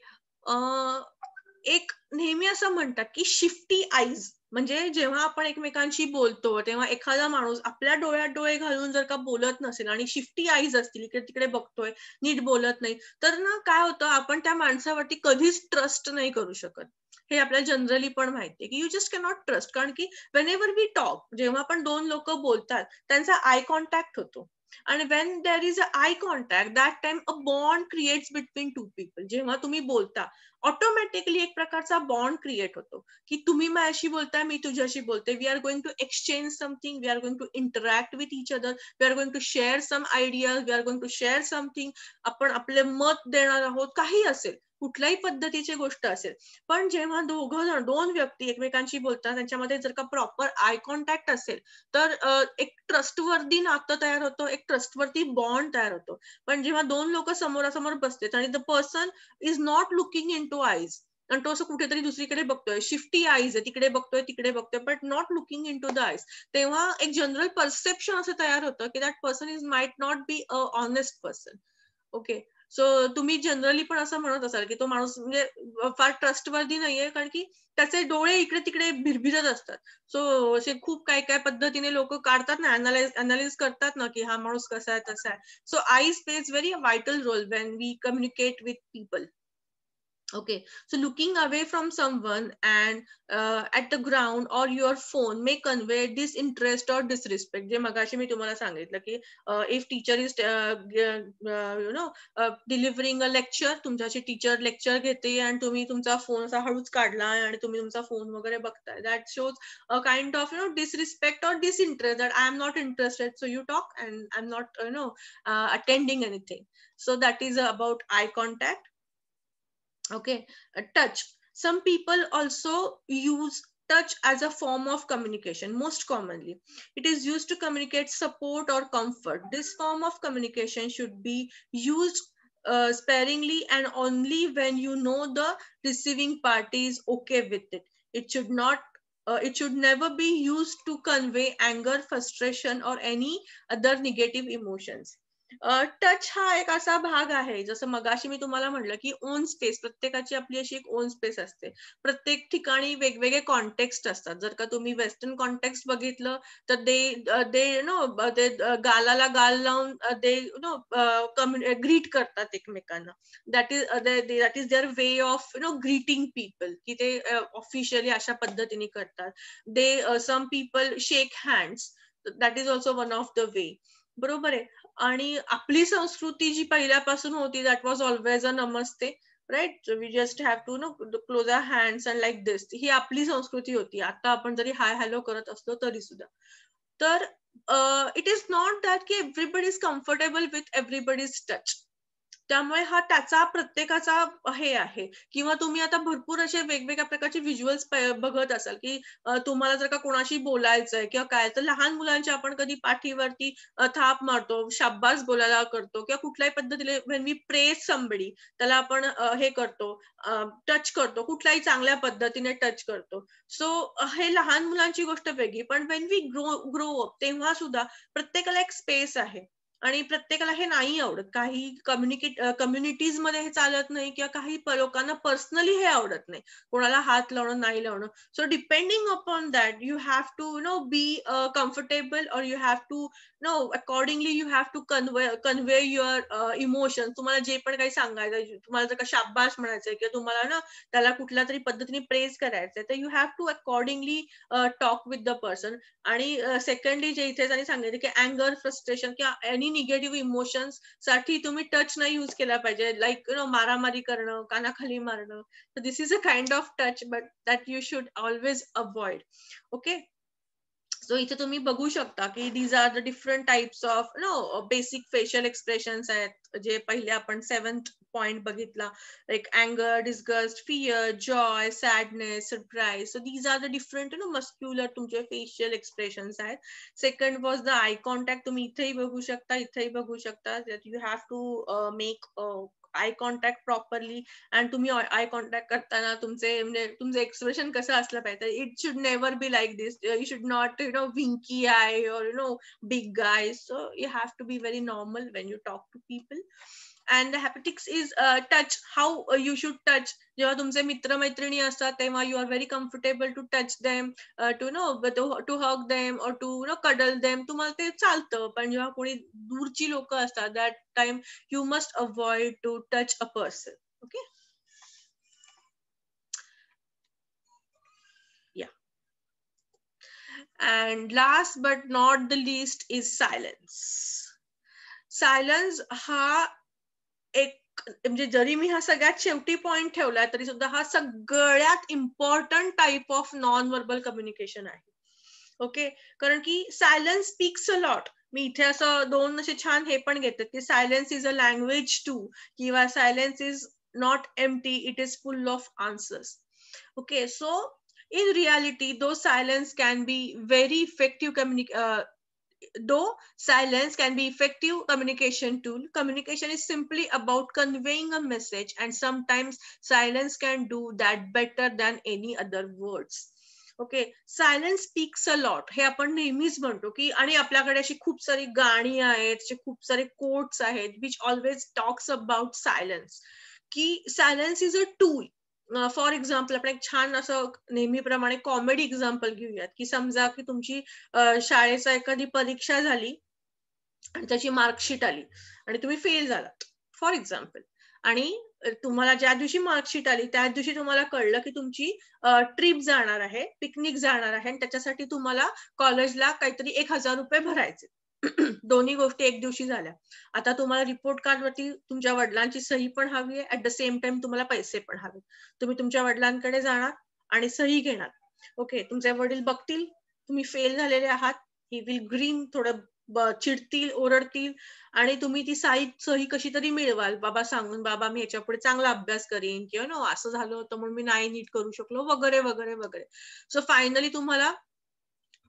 एक नेहमी असं म्हणतात की शिफ्टी आईज, म्हणजे जेव्हा आपण एकमेकांशी बोलतो तेव्हा एखादा माणूस आपल्या डोळ्यात डोळे घालून जर का बोलत नसेल आणि शिफ्टी आईज असतील, इकडे तिकडे बघतोय, नीट बोलत नाही, तर काय होतं, आपण त्या माणसावरती कधीच ट्रस्ट नाही करू शकत. हे आपल्याला जनरली पण माहितीये की यू जस्ट कॅनॉट ट्रस्ट. कारण की वेन एव्हर वी टॉक, जेव्हा पण दोन लोक बोलतात त्यांचा आय कॉन्टॅक्ट होतो. आणि when there is a eye contact, that time a bond creates between two people. जेव्हा तुम्ही बोलता ऑटोमॅटिकली एक प्रकारचा बॉन्ड क्रिएट होतो की तुम्ही माझ्याशी बोलताय, मी तुझ्याशी बोलते. We are going to exchange something, we are going to interact with each other, we are going to share some ideas, we are going to share something. आपण आपले मत देणार आहोत, काही असेल, कुठल्याही पद्धतीची गोष्ट असेल. पण जेव्हा दोन व्यक्ती एकमेकांशी बोलतात, त्यांच्यामध्ये जर का प्रॉपर आय कॉन्टॅक्ट असेल तर एक ट्रस्टवर्दी नातं तयार होतं, एक ट्रस्टवर्दी बॉन्ड तयार होतो. पण जेव्हा दोन लोक समोरासमोर बसतात आणि the person is not looking in two eyes, आणि तो असं कुठेतरी दुसरीकडे बघतोय, शिफ्टी आईज आहे, तिकडे बघतोय but not looking into the eyes, तेव्हा एक जनरल परसेप्शन असं तयार होतं की that person is might not be a honest person. Okay. So तुम्ही जनरली पण असं म्हणत असाल की तो माणूस म्हणजे फार ट्रस्टवर्दी नाहीये, कारण की त्याचे डोळे इकडे तिकडे भिरभिरत असतात. सो असे खूप काय काय पद्धतीने लोक काढतात ना, अनालाइज करतात ना की हा माणूस कसा आहे तसा आहे. So eyes plays very vital role when we communicate with people. Okay, so looking away from someone and at the ground or your phone may convey disinterest or disrespect. जे मगाशी मी तुम्हाला सांगितलं की if teacher is delivering a lecture, तुमच्याशी teacher lecture घेते आणि तुम्ही तुमचा फोन असा हळूच काढला आणि तुम्ही तुमचा फोन वगैरे बघताय, that shows a kind of disrespect or disinterest, that I am not interested, so you talk and I'm not attending anything. So that is about eye contact. Okay. Touch. Some people also use touch as a form of communication. Most commonly, it is used to communicate support or comfort. This form of communication should be used sparingly and only when you know the receiving party is okay with it. It should never be used to convey anger, frustration, or any other negative emotions. Touch हा एक असा भाग आहे, जसं मगाशी मी तुम्हाला म्हटलं की ओन स्पेस, प्रत्येकाची आपली अशी एक ओन स्पेस असते. प्रत्येक ठिकाणी वेगवेगळे कॉन्टेक्स्ट असतात. जर का तुम्ही वेस्टर्न कॉन्टेक्स्ट बघितलं तर दे ते गालाला गाल लावून दे ग्रीट करतात एकमेकांना. That is their way of greeting people, की ते ऑफिशियली अशा पद्धतीने करतात. They some people shake hands, that is also one of the way. बरोबर आहे. आणि आपली संस्कृती जी पहिल्यापासून होती, that was always a namaste, right. We just have to close our hands and like this. ही आपली संस्कृती होती. आता आपण जरी हाय हॅलो करत असलो तरी सुद्धा. तर इट इज नॉट दॅट की everybody is comfortable with everybody's touch. त्यामुळे हा त्याचा प्रत्येकाचा हे आहे. किंवा तुम्ही आता भरपूर असे वेगवेगळ्या प्रकारचे व्हिज्युअल्स बघत असाल की तुम्हाला जर का कोणाशी बोलायचंय किंवा काय, तर लहान मुलांच्या आपण कधी पाठीवरती थाप मारतो, शाब्बास बोलायला करतो, किंवा कुठल्याही पद्धतीने व्हेन वी प्रेज समबडी, त्याला आपण हे करतो, टच करतो, कुठल्याही चांगल्या पद्धतीने टच करतो. सो हे लहान मुलांची गोष्ट वेगळी. पण वेन वी ग्रो अप, तेव्हा सुद्धा प्रत्येकाला एक स्पेस आहे आणि प्रत्येकाला हे नाही आवडत. काही कम्युनिटीज मध्ये हे चालत नाही, किंवा काही लोकांना पर्सनली हे आवडत नाही, कोणाला हात लावणं नाही लावणं. So depending upon that you have to be comfortable, or you have to accordingly you have to convey your emotion. तुम्हाला जे पण काही सांगायचं, तुम्हाला जर का शाब्बास म्हणायचंय किंवा तुम्हाला त्याला कुठल्या तरी पद्धतीने प्रेज करायचंय, तर you have to accordingly talk with the person. आणि सेकंडली जे इथे त्यांनी सांगितलं की अँगर, फ्रस्ट्रेशन किंवा एनी निगेटिव्ह इमोशन्स साठी तुम्ही टच नाही यूज केला पाहिजे, लाईक मारामारी करणं, कानाखाली मारणं. तर this is a kind of touch, but that you should always avoid. Okay. So इथे तुम्ही बघू शकता की these are the different types of basic facial expressions आहेत, जे पहिले आपण 7th पॉइंट बघितला, like anger, disgust, fear, joy, sadness, surprise. So these are the different muscular तुमचे facial expressions आहेत. Second was the eye contact. तुम्ही इथेही बघू शकता, इथेही बघू शकता, that you have to make eye contact properly. आणि तुम्ही आय कॉन्टॅक्ट करताना तुमचे एक्सप्रेशन कसं असलं पाहिजे, it should never be like this. You should not winky eye or big eye. So you have to be very normal when you talk to people. And the haptics is touch, how you should touch. जेव्हा तुमचे मित्र मैत्रिणी असतात तेव्हा you are very comfortable to touch them, to hug them or to cuddle them, तुम्हाला ते चालतं. पण जेव्हा कोणी दूरची लोक असतात, that time you must avoid to touch a person. Okay. And last but not the least is silence. Silence हा एक, म्हणजे जरी मी हा सगळ्यात शेवटी पॉइंट ठेवलाय तरी सुद्धा हा सगळ्यात important type of non verbal communication आहे. ओके, कारण की सायलन्स स्पीक्स अ लॉट. मी इथे असं दोन असे छान हे पण घेतात की silence is a language too, किंवा silence is not empty, it is full of answers. Okay, so in reality, though silence can be very effective though silence can be effective communication tool, communication is simply about conveying a message, and sometimes silence can do that better than any other words. Okay, silence speaks a lot हे आपण नेहमीच म्हणतो की, आणि आपल्याकडे अशी खूप सारी गाणी आहेत, असे खूप सारे कोट्स आहेत which always talks about silence, की silence is a tool. For example, आपण एक छान असं नेहमीप्रमाणे कॉमेडी एक्झाम्पल घेऊयात, की समजा की तुमची शाळेचा एखादी परीक्षा झाली आणि त्याची मार्कशीट आली आणि तुम्ही फेल झालात फॉर एक्झाम्पल, आणि तुम्हाला ज्या दिवशी मार्कशीट आली त्या दिवशी तुम्हाला कळलं की तुमची ट्रिप जाणार आहे, पिकनिक जाणार आहे, आणि त्याच्यासाठी तुम्हाला कॉलेजला काहीतरी 1,000 रुपये भरायचे. दोन्ही गोष्टी एक दिवशी झाल्या. आता तुम्हाला रिपोर्ट कार्डवरती तुमच्या वडिलांची सही पण हवी आहे, ऍट द सेम टाइम तुम्हाला पैसे पण हवे. तुम्ही तुमच्या वडिलांकडे जाणार आणि सही घेणार. ओके, तुमचे वडील बघतील तुम्ही फेल झालेले आहात, ही विल ग्रीन, थोडं चिडतील, ओरडतील, आणि तुम्ही ती सही कशी तरी मिळवाल, बाबा सांगून, बाबा मी याच्या पुढे चांगला अभ्यास करीन, किंवा नो असं झालं होतं म्हणून मी नाही नीट करू शकलो, वगैरे वगैरे वगैरे. सो फायनली तुम्हाला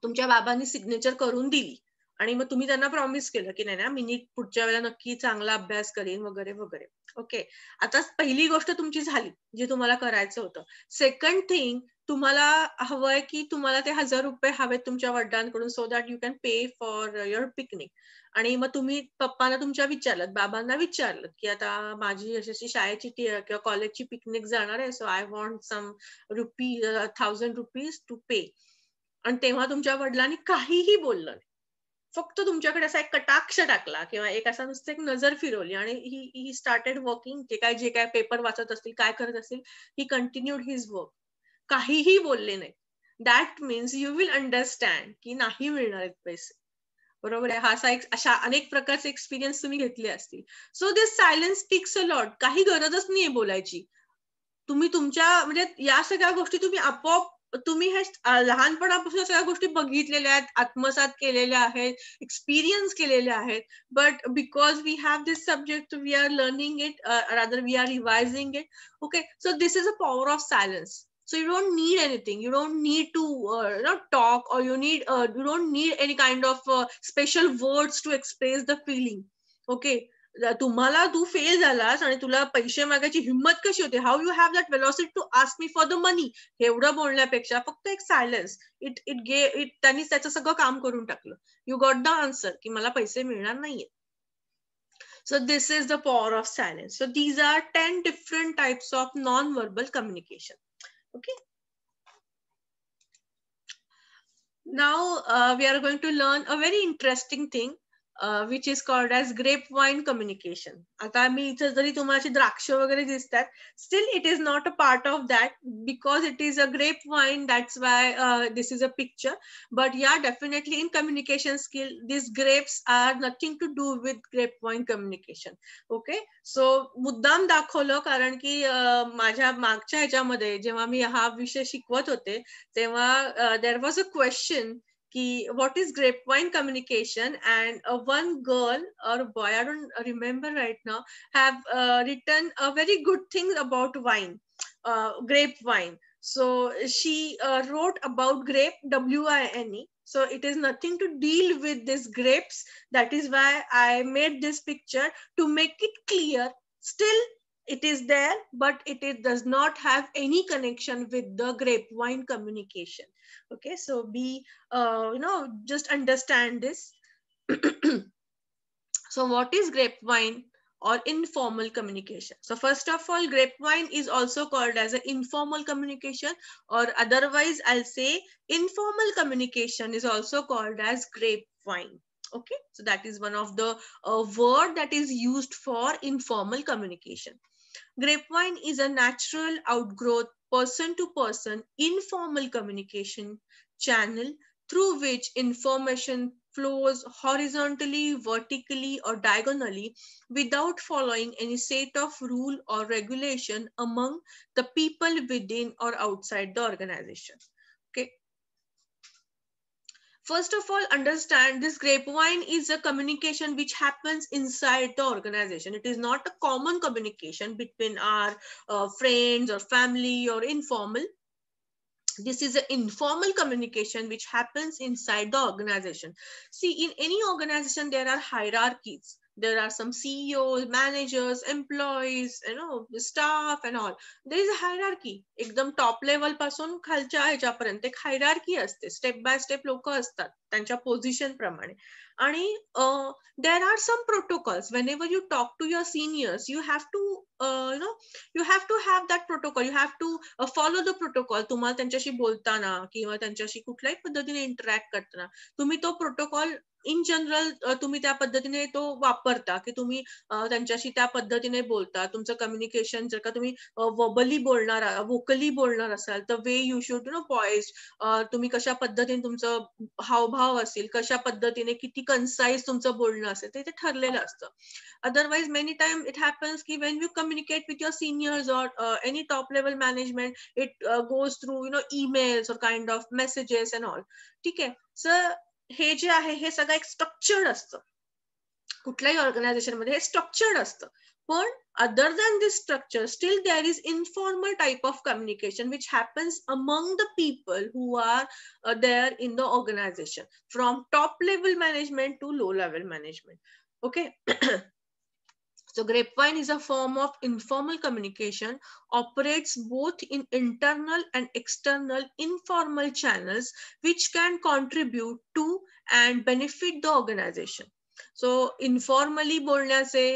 तुमच्या बाबांनी सिग्नेचर करून दिली, आणि मग तुम्ही त्यांना प्रॉमिस केलं की नाही ना, मी नीट पुढच्या वेळेला नक्की चांगला अभ्यास करीन, वगैरे वगैरे. ओके, आता पहिली गोष्ट तुमची झाली जे तुम्हाला करायचं होतं. सेकंड थिंग, तुम्हाला हवंय की तुम्हाला ते 1,000 रुपये हवेत तुमच्या वडिलांकडून, so that you can pay for your picnic. आणि मग तुम्ही पप्पांना तुमच्या विचारलं, बाबांना विचारलं की आता माझी अशी शाळेची किंवा कॉलेजची पिकनिक जाणार आहे, so I want some 1,000 rupees to pay. आणि तेव्हा तुमच्या वडिलांनी काहीही बोललं नाही, फक्त तुमच्याकडे असा एक कटाक्ष टाकला, किंवा एक असा नुसतं एक नजर फिरवली, आणि ही स्टार्टेड वर्किंग. जे काय पेपर वाचत असतील, काय करत असतील, ही कंटिन्यूड हिज वर्क. काहीही बोलले नाही. That means you will understand की नाही मिळणार आहेत पैसे. बरोबर आहे, हा अशा अनेक प्रकारचे एक्सपिरियन्स तुम्ही घेतले असतील. So this silence speaks a lot. काही गरजच नाहीये बोलायची. तुम्ही तुमच्या, म्हणजे या सगळ्या गोष्टी तुम्ही आपोआप, तुम्ही हे लहानपणापासून सगळ्या गोष्टी बघितलेल्या आहेत, आत्मसात केलेल्या आहेत, एक्सपिरियन्स केलेल्या आहेत. But because we have this subject, we are learning it, rather we are revising it. Okay, so this is a power of silence. So you don't need anything. You don't need to talk, or you don't need any kind of special words to express the feeling. Okay, तुम्हाला, तू fail झालास आणि तुला पैसे मागायची हिंमत कशी होते, how you have that velocity to ask me for the money, एवढं बोलण्यापेक्षा फक्त एक सायलेन्स, त्यांनी त्याचं सगळं काम करून टाकलं. यू गॉट द आन्सर की मला पैसे मिळणार नाहीये. So this is the power of silence. So these are 10 different types of non-verbal communication. Okay. Now we are going to learn a very interesting thing, which is called as grapevine communication. आता मी इथे जरी तुम्हाला द्राक्ष वगैरे दिसतात, still it is not a part of that, because it is a grapevine. That's why this is a picture. But yeah, definitely in communication skill, these grapes are nothing to do with grapevine communication. Okay, so मुद्दाम दाखवलं कारण की माझ्या मागच्या ह्याच्यामध्ये जेव्हा मी हा विषय शिकवत होते, तेव्हा there was a question ki what is grapevine communication, and one girl or boy, I don't remember right now, have written a very good thing about wine, grapevine. So she wrote about grape, WINE. So it is nothing to deal with these grapes. That is why I made this picture to make it clear. Still it is there, but it does not have any connection with the grapevine communication. Okay, so just understand this. So what is grapevine or informal communication? So first of all, grapevine is also called as an informal communication, or otherwise I'll say informal communication is also called as grapevine. Okay, so that is one of the word that is used for informal communication. Grapevine is a natural outgrowth, person to person, informal communication channel through which information flows horizontally, vertically, or diagonally without following any set of rule or regulation among the people within or outside the organization. Okay. First of all, understand this grapevine is a communication which happens inside the organization. It is not a common communication between our friends or family or informal. This is an informal communication which happens inside the organization. See, in any organization, there are hierarchies. There are some CEOs, managers, employees, the staff and all. There is a hierarchy. एकदम top level पासून खालच्या ह्याच्यापर्यंत एक hierarchy असते. Step by step लोक असतात त्यांच्या position प्रमाणे. आणि there are some protocols. Whenever you talk to your seniors, you have to you have to have that protocol. You have to follow the protocol. तुम्हाला त्यांच्याशी बोलताना किंवा त्यांच्याशी कुठल्याही पद्धतीने इंटरॅक्ट करताना तुम्ही तो प्रोटोकॉल इन जनरल तुम्ही त्या पद्धतीने तो वापरता की तुम्ही त्यांच्याशी त्या पद्धतीने बोलता. तुमचं कम्युनिकेशन जर का तुम्ही वर्बली बोलणार, वोकली बोलणार असाल तर वे यू शुड पॉइज, तुम्ही कशा पद्धतीने तुमचं हावभाव असेल, कशा पद्धतीने किती कन्साइज तुमचं बोलणं असेल ते ठरलेलं असतं. Otherwise, many times it happens ki when you communicate with your seniors or any top level management, it goes through emails or kind of messages and all. ठीक आहे. सर हे जे आहे हे सगळं एक स्ट्रक्चर्ड असतं. कुठल्याही ऑर्गनायझेशन मध्ये हे स्ट्रक्चर्ड असतं. पण other than this structure, still there is informal type of communication which happens among the people who are there in the organization, from top level management to low level management. Okay. So grapevine is a form of informal communication, operates both in internal and external informal channels, which can contribute to and benefit the organization. So informally बोलण्याचे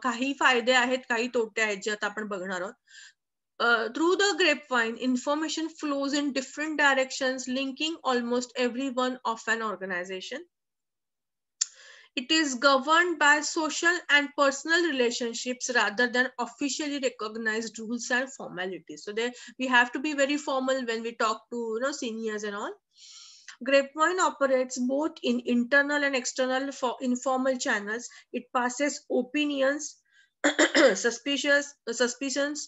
काही फायदे आहेत, काही तोटे आहेत जे आता आपण बघणार आहोत. Through the grapevine, information flows in different directions, linking almost everyone of an organization. It is governed by social and personal relationships rather than officially recognized rules and formalities. So there we have to be very formal when we talk to seniors and all. Grapevine operates both in internal and external informal channels. It passes opinions, suspicions,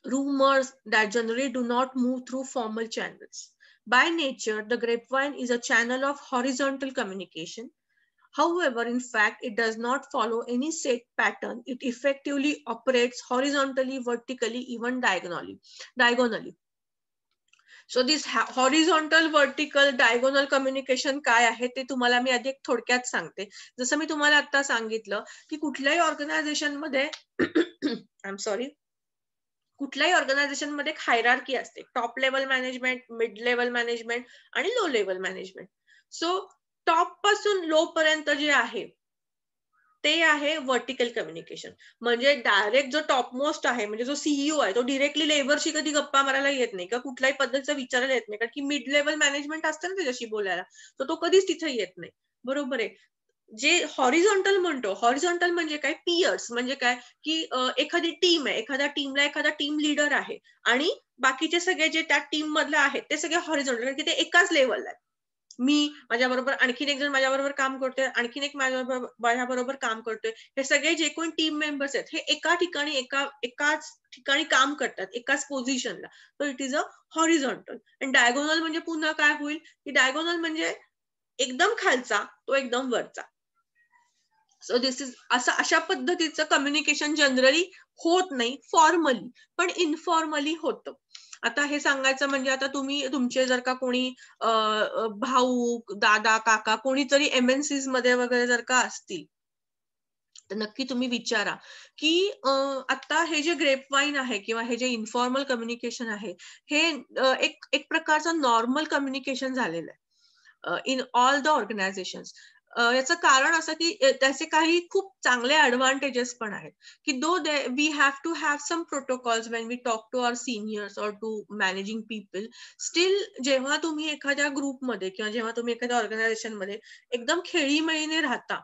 rumors that generally do not move through formal channels. By nature, the grapevine is a channel of horizontal communication. However, in fact, it does not follow any set pattern. It effectively operates horizontally, vertically, even diagonally. So this horizontal, vertical, diagonal communication काय आहे ते तुम्हाला मी आधी थोडक्यात सांगते. जसं मी तुम्हाला आता सांगितलं की कुठल्याही ऑर्गनायझेशन मध्ये कुठल्याही ऑर्गनायझेशन मध्ये एक हायरार्की असते. Top level management, mid level management आणि low level management. So top पासून लो पर्यंत जे आहे ते आहे व्हर्टिकल कम्युनिकेशन. म्हणजे डायरेक्ट जो टॉप मोस्ट आहे म्हणजे जो सीईओ आहे तो डिरेक्टली लेबरशी कधी गप्पा मारायला येत नाही का कुठल्याही पद्धतीचा विचारायला येत नाही, कारण की मिड लेवल मॅनेजमेंट असतं ना त्याच्याशी बोलायला, तर तो कधीच तिथे येत नाही. बरोबर आहे. जे हॉरिझॉन्टल म्हणतो, हॉरिझॉन्टल म्हणजे काय, पियर्स म्हणजे काय की एखादी टीम आहे, एखाद्या टीमला एखादा टीम लीडर आहे आणि बाकीचे सगळे जे त्या टीम मधले आहेत ते सगळे हॉरिझॉन्टल, कारण की ते एकाच लेवलला आहेत. मी माझ्याबरोबर आणखीन एक जण माझ्याबरोबर काम करतोय, आणखीन एक माझ्याबरोबर काम करतोय, हे सगळे जे कोण टीम मेंबर्स आहेत हे एका ठिकाणी एकाच ठिकाणी काम करतात, एकाच पोझिशनला. तर इट इज अ हॉरिझॉन्टल. आणि डायगोनल म्हणजे पुन्हा काय होईल की डायगोनल म्हणजे एकदम खालचा तो एकदम वरचा. सो दिस इज अशा पद्धतीचं कम्युनिकेशन जनरली होत नाही फॉर्मली, पण इनफॉर्मली होतं. आता हे सांगायचं म्हणजे आता तुम्ही तुमचे जर का कोणी भाऊ, दादा, काका कोणीतरी MNCs मध्ये वगैरे जर का असतील तर नक्की तुम्ही विचारा की आता हे जे ग्रेपवाईन आहे किंवा हे जे इन्फॉर्मल कम्युनिकेशन आहे हे एक प्रकारचं नॉर्मल कम्युनिकेशन झालेलं आहे इन ऑल द ऑर्गनायझेशन्स. याचं कारण असं की त्याचे काही खूप चांगले ऍडव्हान्टेजेस पण आहेत की though we have to have some protocols when we talk to our seniors or to managing people. Still जेव्हा तुम्ही एखाद्या ग्रुपमध्ये किंवा जेव्हा तुम्ही एखाद्या ऑर्गनायझेशन मध्ये एकदम खेळीमेळीने राहता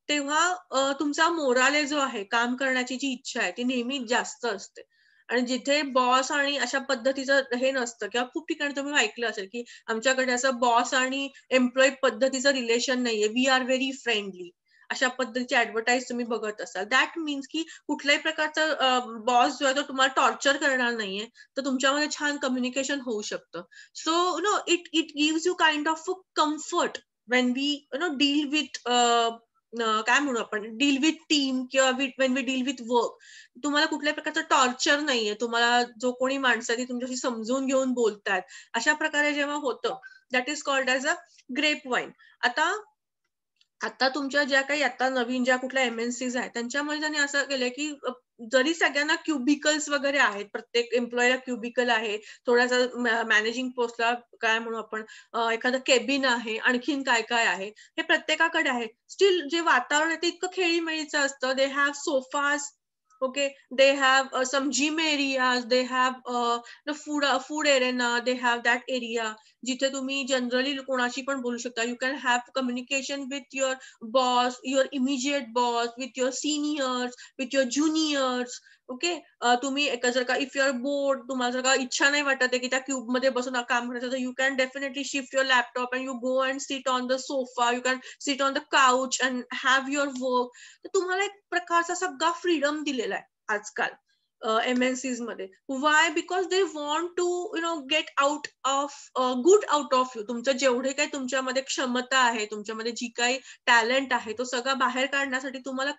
तेव्हा तुमचा मोराले जो आहे, काम करण्याची जी इच्छा आहे ती नेहमी जास्त असते. आणि जिथे बॉस आणि अशा पद्धतीचं हे नसतं, किंवा खूप ठिकाणी तुम्ही ऐकलं असेल की आमच्याकडे असं बॉस आणि एम्प्लॉई पद्धतीचं रिलेशन नाहीये, वी आर व्हेरी फ्रेंडली, अशा पद्धतीची ऍडव्हर्टाईज तुम्ही बघत असाल. दॅट मीन्स की कुठल्याही प्रकारचा बॉस जो आहे तो तुम्हाला टॉर्चर करणार नाहीये, तर तुमच्यामध्ये छान कम्युनिकेशन होऊ शकतं. So it gives you kind of comfort when we deal with काय म्हणू आपण, डील विथ टीम किंवा when we deal with work. तुम्हाला कुठल्याही प्रकारचं टॉर्चर नाहीये, तुम्हाला जो कोणी माणसं ती तुमच्याशी समजून घेऊन बोलतात, अशा प्रकारे जेव्हा होतं, that is called as a grapevine. आता तुमच्या ज्या काही आता नवीन ज्या कुठल्या MNCs आहेत, त्यांच्यामध्ये त्यांनी असं केलंय की जरी सगळ्यांना क्युबिकल्स वगैरे आहेत, प्रत्येक एम्प्लॉईला क्युबिकल आहे, थोडासा मॅनेजिंग पोस्टला काय म्हणू आपण एखादं केबिन आहे, आणखीन काय काय आहे, हे प्रत्येकाकडे आहे. स्टील जे वातावरण आहे ते इतकं खेळीमेळीचं असतं. They have sofas, okay, they have some gym areas, they have the food arena, they have that area जिथे तुम्ही जनरली कोणाशी पण बोलू शकता. You can have communication with your boss, your immediate boss, with your seniors, with your juniors. Okay, तुम्ही जर का if your board, तुम्हाला जर का इच्छा नाही वाटत आहे की त्या क्यूब मध्ये बसून काम करायचं, तर you can definitely shift your laptop and you go and sit on the sofa, you can sit on the couch and have your work. तर तुम्हाला एक प्रकारचा सगळा फ्रीडम दिलेला आहे आजकाल MNCs मध्ये. Why? Because they want to get out of good out of you. तुमचं जेवढे काही तुमच्यामध्ये क्षमता आहे, तुमच्यामध्ये जी काही टॅलेंट आहे, तो सगळा बाहेर काढण्यासाठी तुम्हाला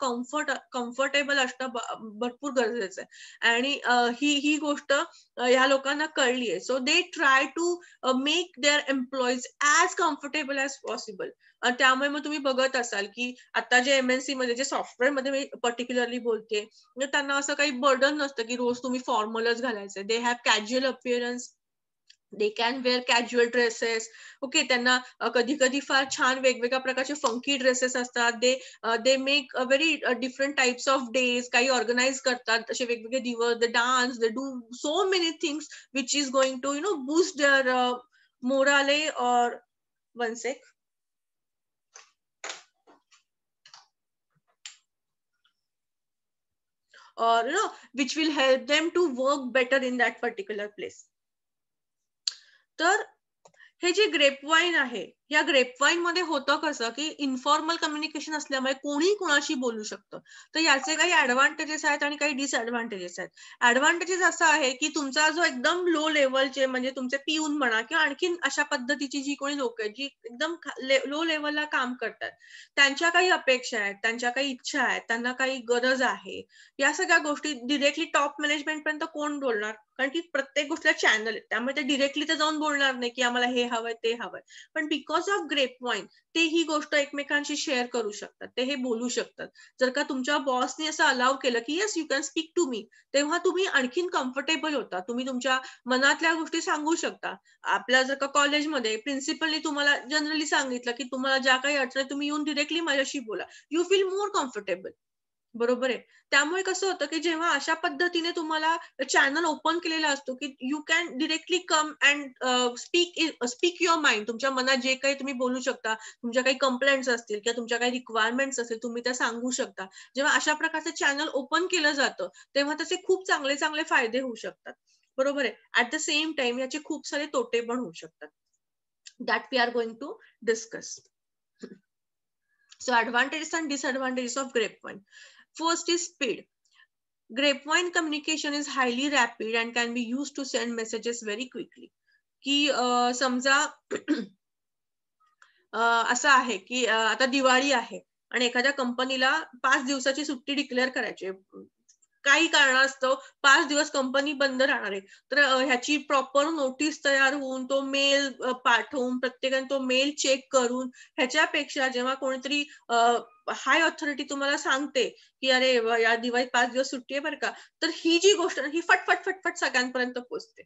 कम्फर्टेबल असणं भरपूर गरजेचं आहे. आणि ही गोष्ट ह्या लोकांना कळली आहे. So they try to make their employees as comfortable as possible. त्यामुळे मग तुम्ही बघत असाल की आता जे MNC मध्ये, जे सॉफ्टवेअर मध्ये मी पर्टिक्युलरली बोलते, त्यांना असं काही बर्डन नसतं की रोज तुम्ही फॉर्मलच घालायचं. They have casual appearance, they can wear casual dresses. Okay, त्यांना कधी कधी फार छान वेगवेगळ्या प्रकारचे फंकी ड्रेसेस असतात. They make a very different types of days, काही ऑर्गनाईज करतात असे वेगवेगळे दिवस. They dance, they do so many things which is going to boost their morale or one sec. Or which will help them to work better in that particular place. तर हे जे ग्रेपवाईन आहे, या ग्रेपवाईन मध्ये होतं कसं की इन्फॉर्मल कम्युनिकेशन असल्यामुळे कोणी कोणाशी बोलू शकतं. तर याचे काही ऍडव्हान्टेजेस आहेत आणि काही डिसएडव्हान्टेजेस आहेत. ऍडव्हान्टेजेस असं आहे की तुमचा जो एकदम लो लेवलचे, म्हणजे तुमचे पिऊन म्हणा किंवा आणखीन अशा पद्धतीची जी कोणी लोक आहेत जी एकदम लो लेवलला काम करतात, त्यांच्या काही अपेक्षा आहेत, त्यांच्या काही इच्छा आहेत, त्यांना काही गरज आहे, या सगळ्या गोष्टी डिरेक्टली टॉप मॅनेजमेंट पर्यंत कोण बोलणार? कारण की प्रत्येक गोष्टीला चॅनल आहे, त्यामुळे ते डिरेक्टली तर जाऊन बोलणार नाही की आम्हाला हे हवंय ते हवंय. पण बिकॉज ऑफ ग्रेपवाईन ते ही गोष्ट एकमेकांशी शेअर करू शकतात, ते हे बोलू शकतात. जर का तुमच्या बॉसने असं अलाव केलं की yes you can speak to me, तेव्हा तुम्ही आणखीन कम्फर्टेबल होता, तुम्ही तुमच्या मनातल्या गोष्टी सांगू शकता. आपल्या जर का कॉलेजमध्ये प्रिन्सिपलने तुम्हाला जनरली सांगितलं की तुम्हाला ज्या काही अडचणी, तुम्ही येऊन डिरेक्टली माझ्याशी बोला, यू फील मोर कम्फर्टेबल. बरोबर आहे. त्यामुळे कसं होतं की जेव्हा अशा पद्धतीने तुम्हाला चॅनल ओपन केलेला असतो की you can directly come and speak your mind. तुमच्या मनात जे काही तुम्ही बोलू शकता, तुमच्या काही कंप्लेंट्स असतील किंवा तुमच्या काही रिक्वायरमेंट्स असतील, तुम्ही त्या सांगू शकता. जेव्हा अशा प्रकारचं चॅनल ओपन केलं जातं, तेव्हा त्याचे खूप चांगले चांगले फायदे होऊ शकतात. बरोबर आहे. ऍट द सेम टाइम याचे खूप सारे तोटे पण होऊ शकतात. That we are going to discuss. So advantages and disadvantages of grapevine. First is speed. Grapevine communication is highly rapid and can be used to send messages very quickly. की समजा असं आहे की आता दिवाळी आहे आणि एखाद्या कंपनीला 5 दिवसाची सुट्टी डिक्लेअर करायची, काही कारणास्तव 5 दिवस कंपनी बंद राहणार आहे, तर ह्याची प्रॉपर नोटीस तयार होऊन तो मेल पाठवून प्रत्येकाने तो मेल चेक करून, ह्याच्यापेक्षा जेव्हा कोणीतरी हाय ऑथॉरिटी तुम्हाला सांगते की अरे या दिवाळीत 5 दिवस सुट्टी आहे बरं का, तर ही जी गोष्ट ही फटफट फटफट सगळ्यांपर्यंत पोहोचते.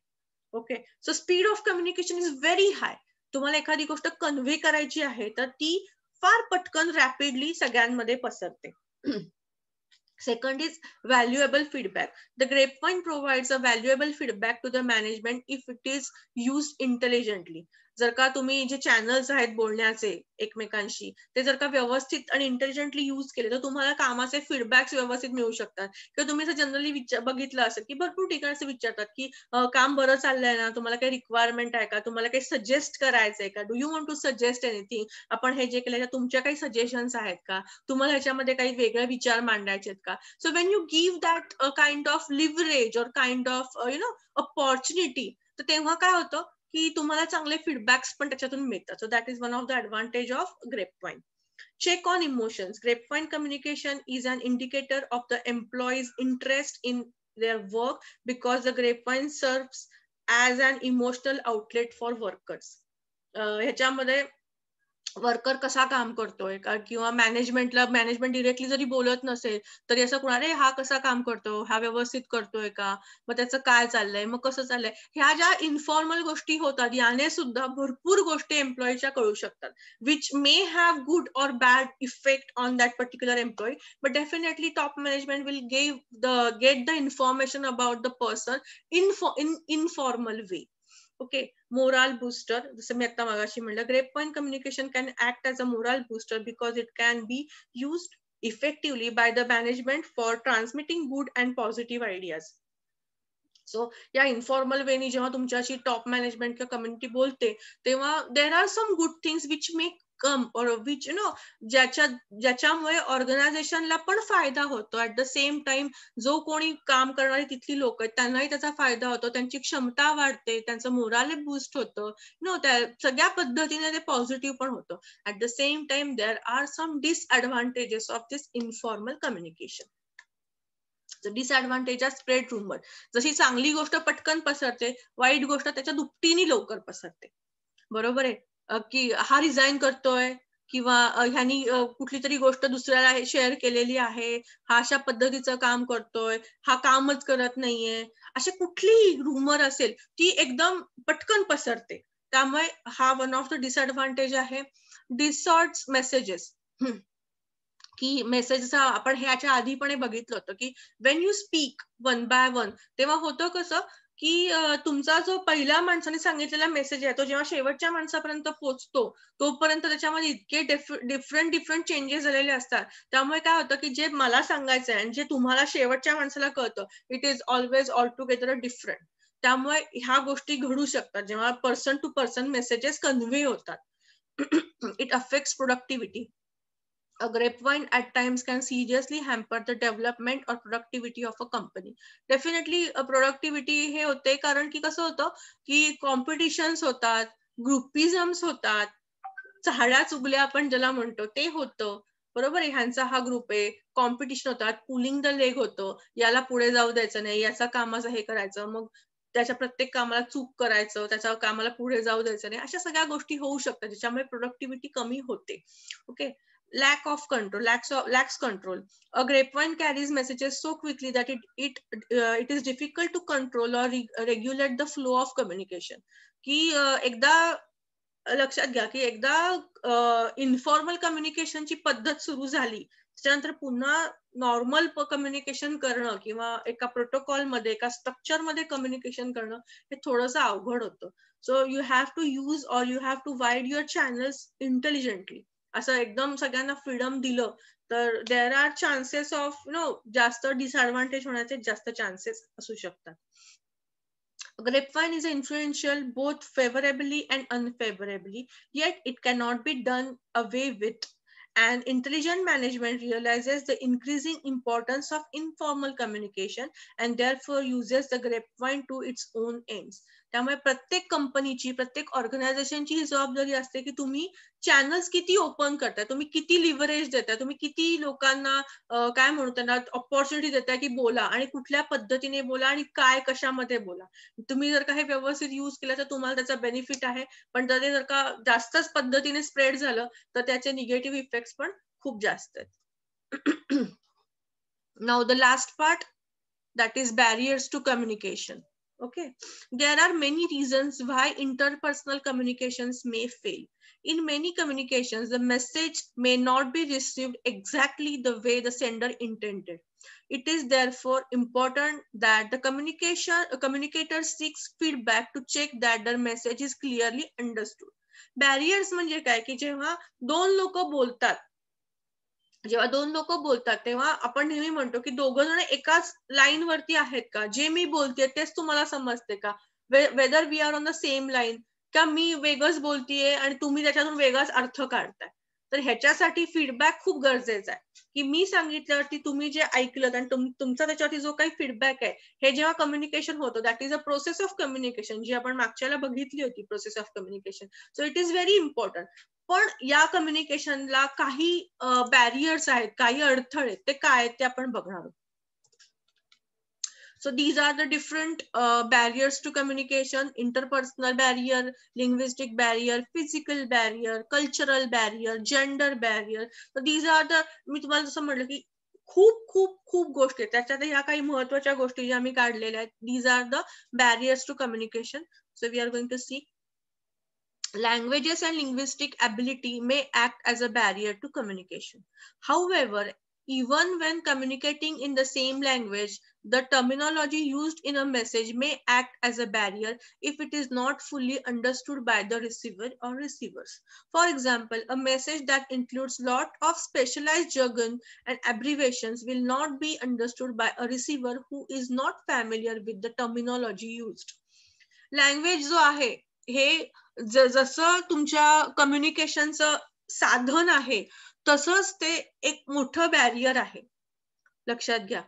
Okay, so speed of communication is very high. तुम्हाला एखादी गोष्ट कन्व्हे करायची आहे तर ती फार पटकन रॅपिडली सगळ्यांमध्ये पसरते. Second is valuable feedback. The grapevine provides a valuable feedback to the management if it is used intelligently. जर का तुम्ही जे चॅनल्स आहेत बोलण्याचे एकमेकांशी ते जर का व्यवस्थित आणि इंटेलिजंटली यूज केले तर तुम्हाला कामाचे फीडबॅक्स व्यवस्थित मिळू शकतात. किंवा तुम्ही असं जनरली बघितलं असेल की भरपूर ठिकाणी असं विचारतात की काम बरं चाललंय ना, तुम्हाला काही रिक्वायरमेंट आहे का, तुम्हाला काही सजेस्ट करायचंय का, do you want to suggest anything, आपण हे जे केलं तुमच्या काही सजेशन्स आहेत का, तुम्हाला ह्याच्यामध्ये काही वेगळे विचार मांडायचे आहेत का. So when you give that kind of leverage और काइंड ऑफ अपॉर्च्युनिटी, तर तेव्हा काय होतं की तुम्हाला चांगले फीडबॅक्स पण त्याच्यातून मिळतात. So that is one of the advantage of grapevine. Check on emotions. Grapevine communication is an indicator of the employee's interest in their work because the grapevine serves as an emotional outlet for workers. ह्याच्यामध्ये worker कसा काम करतोय का किंवा management directly जरी बोलत नसेल तरी असं कुणा रे हा कसा काम करतो, हा व्यवस्थित करतोय का, मग त्याचं काय चाललंय, मग कसं चाललंय, ह्या ज्या इन्फॉर्मल गोष्टी होतात याने सुद्धा भरपूर गोष्टी एम्प्लॉईच्या कळू शकतात, which may have good or bad effect on that particular employee, but definitely top management will get the information about the person in informal way. Okay, moral booster, जसं मी आता मगाशी म्हणलं, grapevine communication can act as a moral booster because it can be used effectively by the management for transmitting good and positive ideas. So या informal वेनी जेव्हा तुमच्याशी top management किंवा कम्युनिटी बोलते तेव्हा there are some good things which may come or which ज्याच्यामुळे ऑर्गनायझेशनला पण फायदा होतो. ऍट द सेम टाइम जो कोणी काम करणारी तिथली लोक आहेत त्यांनाही त्याचा फायदा होतो, त्यांची क्षमता वाढते, त्यांचं मोराल बूस्ट होतं, त्या सगळ्या पद्धतीने ते पॉझिटिव्ह पण होतं. At the same time there are some disadvantages of this informal communication. Disadvantage spread rumour. जशी चांगली गोष्ट पटकन पसरते, वाईट गोष्ट त्याच्या दुपटीने लवकर पसरते. बरोबर आहे की हा रिझाईन करतोय किंवा ह्यानी कुठली तरी गोष्ट दुसऱ्याला शेअर केलेली आहे, हा अशा पद्धतीचं काम करतोय, हा कामच करत नाहीये, अशी कुठलीही रूमर असेल ती एकदम पटकन पसरते. त्यामुळे हा वन ऑफ द डिसएडव्हान्टेज आहे. डिसऑर्ट्स मेसेजेस, की मेसेजचा आपण ह्याच्या आधी पण बघितलं होतं की Wien you speak one by one तेव्हा होतं कसं की तुमचा जो पहिल्या माणसाने सांगितलेला मेसेज आहे तो जेव्हा शेवटच्या माणसापर्यंत पोहोचतो तोपर्यंत त्याच्यामध्ये इतके डिफरंट चेंजेस झालेले असतात. त्यामुळे काय होतं की जे मला सांगायचं आहे आणि जे तुम्हाला शेवटच्या माणसाला कळतं it is always all together different. त्यामुळे ह्या गोष्टी घडू शकतात जेव्हा person to person messages convey होतात. It affects productivity. A grapevine at times can seriously hamper the development or productivity of a company. Definitely productivity हे होते कारण की कसं होतं की कॉम्पिटिशन्स होतात, ग्रुपिझम्स होतात, चहाड्या चुगल्या आपण ज्याला म्हणतो ते होतं. बरोबर आहे, ह्यांचा हा ग्रुप आहे, कॉम्पिटिशन होतात, पुलिंग द लेग होतं, याला पुढे जाऊ द्यायचं नाही, याचा कामाचं हे करायचं, मग त्याच्या प्रत्येक कामाला चूक करायचं, त्याच्या कामाला पुढे जाऊ द्यायचं नाही, अशा सगळ्या गोष्टी होऊ शकतात ज्याच्यामुळे प्रोडक्टिव्हिटी कमी होते. Okay, lack of control, lacks control. A grapevine carries messages so quickly that it is difficult to control or regulate the flow of communication. की एकदा लक्षात घ्या की एकदा इन्फॉर्मल कम्युनिकेशनची पद्धत सुरू झाली त्याच्यानंतर पुन्हा नॉर्मल कम्युनिकेशन करणं किंवा एका प्रोटोकॉल मध्ये एका स्ट्रक्चर मध्ये कम्युनिकेशन करणं हे थोडंसं अवघड होतं. So you have to use or you have to wide your channels intelligently. असं एकदम सगळ्यांना फ्रीडम दिलं तर देर आर चान्सेस ऑफ जास्त डिसएडव्हान्टेज होण्याचे जास्त चान्सेस असू शकतात. Grapevine is influential both favorably and unfavorably, yet it cannot be done away with. And intelligent management realizes the increasing importance of informal communication and therefore uses the grapevine to its own ends. त्यामुळे प्रत्येक कंपनीची प्रत्येक ऑर्गनायझेशनची ही जबाबदारी असते की तुम्ही channels किती open करताय, तुम्ही किती लिव्हरेज देताय, तुम्ही किती लोकांना काय म्हणू त्यांना ऑपॉर्च्युनिटी देताय की बोला आणि कुठल्या पद्धतीने बोला आणि काय कशामध्ये बोला. तुम्ही जर का हे व्यवस्थित यूज केलं तर तुम्हाला त्याचा बेनिफिट आहे, पण जर ते जर का जास्तच पद्धतीने स्प्रेड झालं तर त्याचे निगेटिव्ह इफेक्ट्स पण खूप जास्त आहेत. Now the last part, that is barriers to communication. Okay, there are many reasons why interpersonal communications may fail. In many communications the message may not be received exactly the way the sender intended. It is therefore important that the communicator seeks feedback to check that the message is clearly understood. Barriers म्हणजे काय की जेव्हा दोन लोक बोलतात, तेव्हा आपण नेहमी म्हणतो की दोघं जण एकाच लाईन वरती आहेत का, जे मी बोलते तेच तुम्हाला समजते का, whether we are on the same line, का मी वेगळंच बोलतीये आणि तुम्ही त्याच्यातून वेगळाच अर्थ काढताय. तर ह्याच्यासाठी फीडबॅक खूप गरजेचा आहे की मी सांगितल्यावरती तुम्ही जे ऐकलं आणि तुमचा त्याच्यावरती जो काही फीडबॅक आहे, हे जेव्हा कम्युनिकेशन होतं, that is a process of communication, जी आपण मागच्याला बघितली होती, process of communication. So it is very important. पण या कम्युनिकेशनला काही बॅरियर्स आहेत, काही अडथळे, ते काय ते आपण बघणार आहोत. So these are the different barriers to communication: interpersonal barrier, linguistic barrier, physical barrier, cultural barrier, gender barrier. So these are the, मी तुम्हाला जसं म्हटलं की खूप खूप खूप गोष्टी आहेत, त्याच्यात ह्या काही महत्त्वाच्या गोष्टी ज्या मी काढलेल्या आहेत. These are the barriers to communication. So we are going to see languages and linguistic ability may act as a barrier to communication. However, even when communicating in the same language, the terminology used in a message may act as a barrier if it is not fully understood by the receiver or receivers. For example, a message that includes lot of specialized jargon and abbreviations will not be understood by a receiver who is not familiar with the terminology used. Language जो आहे हे जसं तुमच्या कम्युनिकेशनचं साधन आहे, तसंच ते एक मोठं बॅरियर आहे, लक्षात घ्या.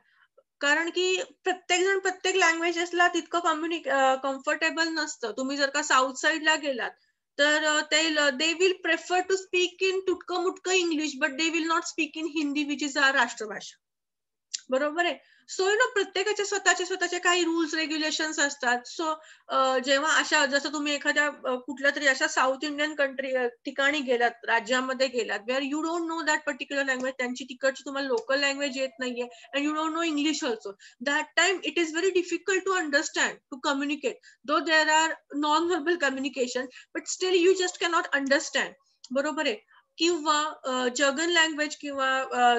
कारण की प्रत्येक जण प्रत्येक लँग्वेजेसला तितकं कम्फर्टेबल नसतं. तुम्ही जर का साऊथ साईडला गेलात तर they will prefer to speak in तुटकं मुटकं English, but they will not speak in Hindi, which is our राष्ट्रभाषा. बरोबर आहे. सो प्रत्येकाचे स्वतःचे काही रूल्स रेग्युलेशन्स असतात. सो जेव्हा अशा, जसं तुम्ही एखाद्या कुठल्या तरी अशा साऊथ इंडियन ठिकाणी गेलात, राज्यामध्ये गेलात, where you don't know that particular language, त्यांची तिकडची तुम्हाला लोकल लँग्वेज येत नाहीये, and you don't know English also, that time it is very difficult to understand, to communicate. Though there are non verbal communication, but still you just cannot understand. बरोबर आहे. किंवा German language, किंवा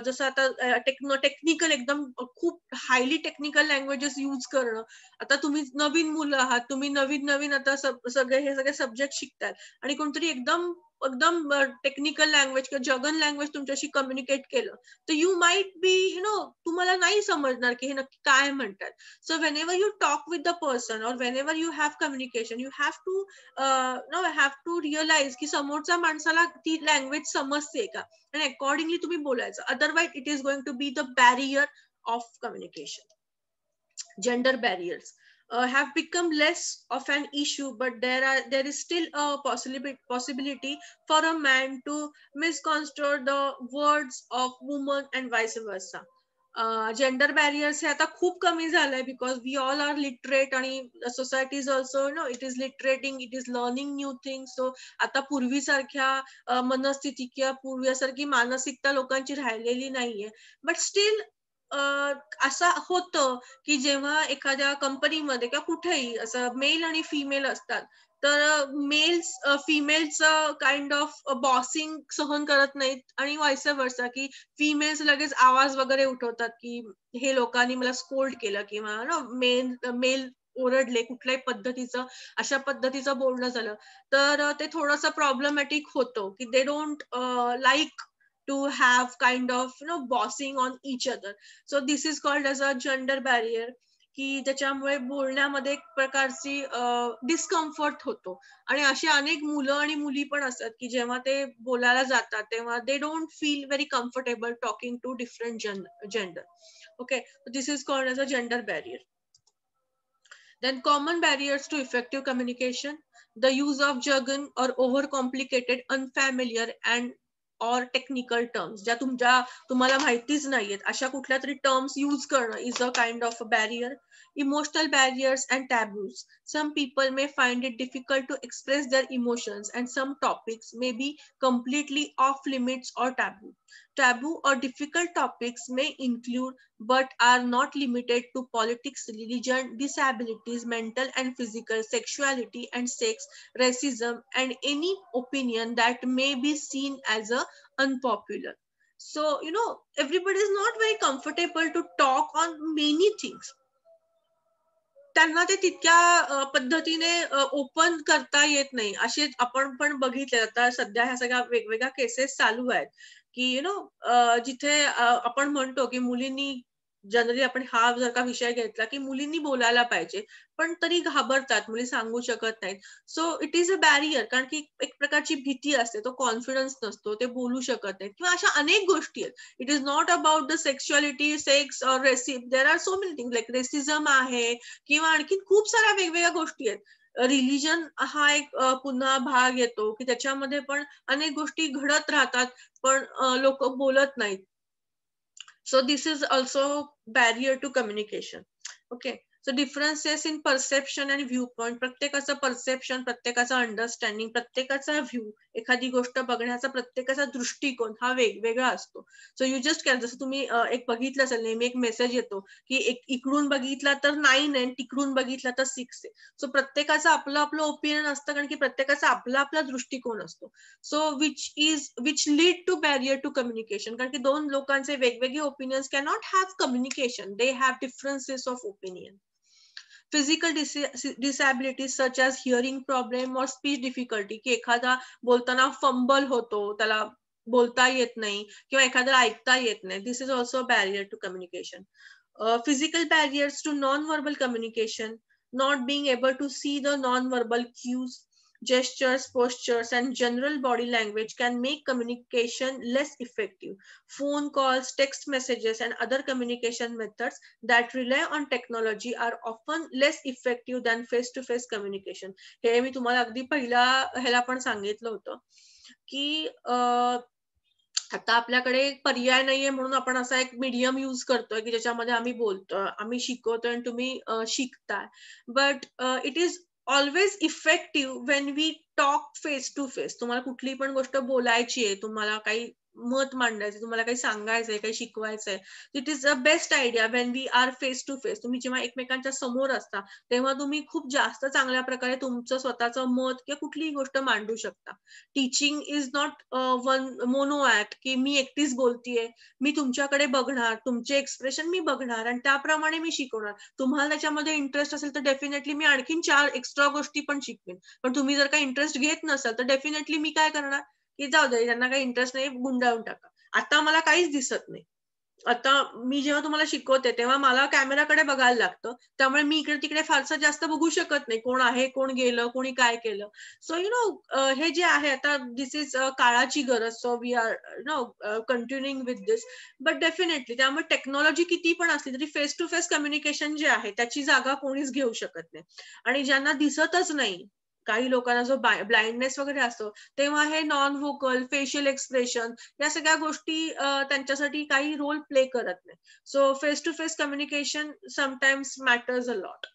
जसं आता technical, एकदम खूप highly technical languages use करणं. आता तुम्ही नवीन मुलं आहात, तुम्ही नवीन आता सगळे सब्जेक्ट शिकतात, आणि कोणतरी एकदम टेक्निकल लँग्वेज किंवा जर्मन लँग्वेज तुमच्याशी कम्युनिकेट केलं, तर यू माइट बी तुम्हाला नाही समजणार की हे नक्की काय म्हणतात. So whenever you talk with the person, or whenever you have communication, you have to realise की समोरच्या माणसाला ती लँग्वेज समजते का, आणि अकॉर्डिंगली तुम्ही बोलायचं. Otherwise it is going to be the barrier of communication. Gender barriers have become less of an issue, but there is still a possibility for a man to misconstrue the words of woman and vice versa. Gender barriers हे आता खूप कमी झालंय, because we all are literate, आणि society is also it is literating, it is learning new things. So आता पूर्वीसारख्या मनस्थिती किंवा पूर्वीसारखी मानसिकता लोकांची राहिलेली नाहीये, but still असं होतं की जेव्हा एखाद्या कंपनीमध्ये किंवा कुठेही असं मेल आणि फिमेल असतात, तर मेल्स फिमेलचं काइंड ऑफ बॉसिंग सहन करत नाहीत, आणि व्हायस वर्सा की फिमेल्स लगेच आवाज वगैरे उठवतात की हे लोकांनी मला स्कोल्ड केलं, किंवा मेल ओरडले कुठल्याही पद्धतीचं, अशा पद्धतीचं बोलणं झालं, तर ते थोडंसं प्रॉब्लेमॅटिक होतं की they don't like to have kind of bossing on each other. So this is called as a gender barrier, की त्याच्यामुळे बोलण्यामध्ये एक प्रकारची डिस्कम्फर्ट होतो. आणि अशी अनेक मुलं आणि मुली पण असतात की जेव्हा ते बोलायला जातात, तेव्हा they don't feel very comfortable talking to different gender. Okay, this is called as a gender barrier. Then common barriers to effective communication: the use of jargon or overcomplicated, unfamiliar and or technical terms. ज्या तुम्हाला माहितीच नाहीयेत अशा कुठल्या तरी terms use करणं is a kind of a barrier. Emotional barriers and taboos: some people may find it difficult to express their emotions, and some topics may be completely off limits or taboo. Taboo or difficult topics may include but are not limited to politics, religion, disabilities, mental and physical, sexuality and sex, racism, and any opinion that may be seen as a unpopular. So everybody is not very comfortable to talk on many things. त्यांना ते तितक्या पद्धतीने open करता येत नाही. असे आपण पण बघितले. आता सध्या ह्या सगळ्या वेगवेगळ्या केसेस चालू आहेत, की जिथे आपण म्हणतो की मुलींनी जनरली आपण हा जर का विषय घेतला की मुलींनी बोलायला पाहिजे, पण तरी घाबरतात, मुली सांगू शकत नाहीत. So it is a barrier, कारण की एक प्रकारची भीती असते, तो कॉन्फिडन्स नसतो, ते बोलू शकत नाहीत किंवा अशा अनेक गोष्टी आहेत. It is not about the sexuality, sex or there are so many thing like racism आहे किंवा आणखी खूप साऱ्या वेगवेगळ्या गोष्टी आहेत. रिलिजन हा एक पुन्हा भाग येतो, की त्याच्यामध्ये पण अनेक गोष्टी घडत राहतात, पण लोक बोलत नाहीत. So this is also barrier to communication. Okay. So differences in perception and viewpoint. प्रत्येकाचं परसेप्शन, प्रत्येकाचा अंडरस्टँडिंग, प्रत्येकाचा व्ह्यू, एखादी गोष्ट बघण्याचा प्रत्येकाचा दृष्टिकोन हा वेगवेगळा असतो. सो यू जस्ट कॅन, जसं तुम्ही एक बघितलं असेल, नेहमी एक मेसेज येतो की इकडून बघितला तर 9 आहे, तिकडून बघितला तर 6 आहे. सो प्रत्येकाचं आपलं आपलं ओपिनियन असतं, कारण की प्रत्येकाचा आपला आपला दृष्टिकोन असतो. So which lead to barrier to communication, कारण की दोन लोकांचे वेगवेगळे opinions cannot have communication, they have differences of opinion. Physical disabilities such as hearing problem और स्पीच डिफिकल्टी, की एखादा बोलताना फंबल होतो, त्याला बोलता येत नाही किंवा एखाद्याला ऐकता येत नाही. This is also barrier to communication. Physical barriers to non-verbal communication, not being able to see the non-verbal cues, gestures, postures, and general body language can make communication less effective. Phone calls, text messages, and other communication methods that rely on technology are often less effective than face-to-face communication. हे मी तुम्हाला अगदी पहिल्या ह्याला पण सांगितलं होतं, की आता आपल्याकडे पर्याय नाहीये म्हणून आपण असा एक मीडियम यूज करतोय, की ज्याच्यामध्ये आम्ही बोलतोय, आम्ही शिकवतोय आणि तुम्ही शिकताय. But it is always effective when we talk face to face. तुम्हाला कुठली पण गोष्ट बोलायची आहे, तुम्हाला काही मत मांडायचं, तुम्हाला काही सांगायचंय, काही शिकवायचंय, it is a best idea when we are face to face. तुम्ही जेव्हा एकमेकांच्या समोर असता, तेव्हा तुम्ही खूप जास्त चांगल्या प्रकारे तुमचं स्वतःचं मत किंवा कुठलीही गोष्ट मांडू शकता. Teaching is not one mono act, की मी एकटीच बोलतीये, मी तुमच्याकडे बघणार, तुमचे एक्सप्रेशन मी बघणार आणि त्याप्रमाणे मी शिकवणार. तुम्हाला त्याच्यामध्ये इंटरेस्ट असेल तर डेफिनेटली मी आणखीन 4 एक्स्ट्रा गोष्टी पण शिकवेन. पण तुम्ही जर का इंटरेस्ट घेत नसाल तर डेफिनेटली मी काय करणार, की जाऊ दे, त्यांना काही इंटरेस्ट नाही, गुंडाळून टाका. आता मला काहीच दिसत नाही. आता मी जेव्हा तुम्हाला शिकवते तेव्हा मला कॅमेराकडे बघायला लागतं, त्यामुळे मी इकडे तिकडे फारसं जास्त बघू शकत नाही, कोण आहे, कोण गेलं, कोणी काय केलं. सो हे जे आहे आता, दिस इज काळाची गरज. So we are continuing with this. But definitely त्यामुळे टेक्नॉलॉजी किती पण असली तरी फेस टू फेस कम्युनिकेशन जे आहे त्याची जागा कोणीच घेऊ शकत नाही. आणि ज्यांना दिसतच नाही, काही लोकांना जो ब्लाइंडनेस वगैरे असतो, तेव्हा हे नॉन व्होकल, फेशियल एक्सप्रेशन या सगळ्या गोष्टी त्यांच्यासाठी काही रोल प्ले करत नाही. So face to face communication sometimes matters a lot.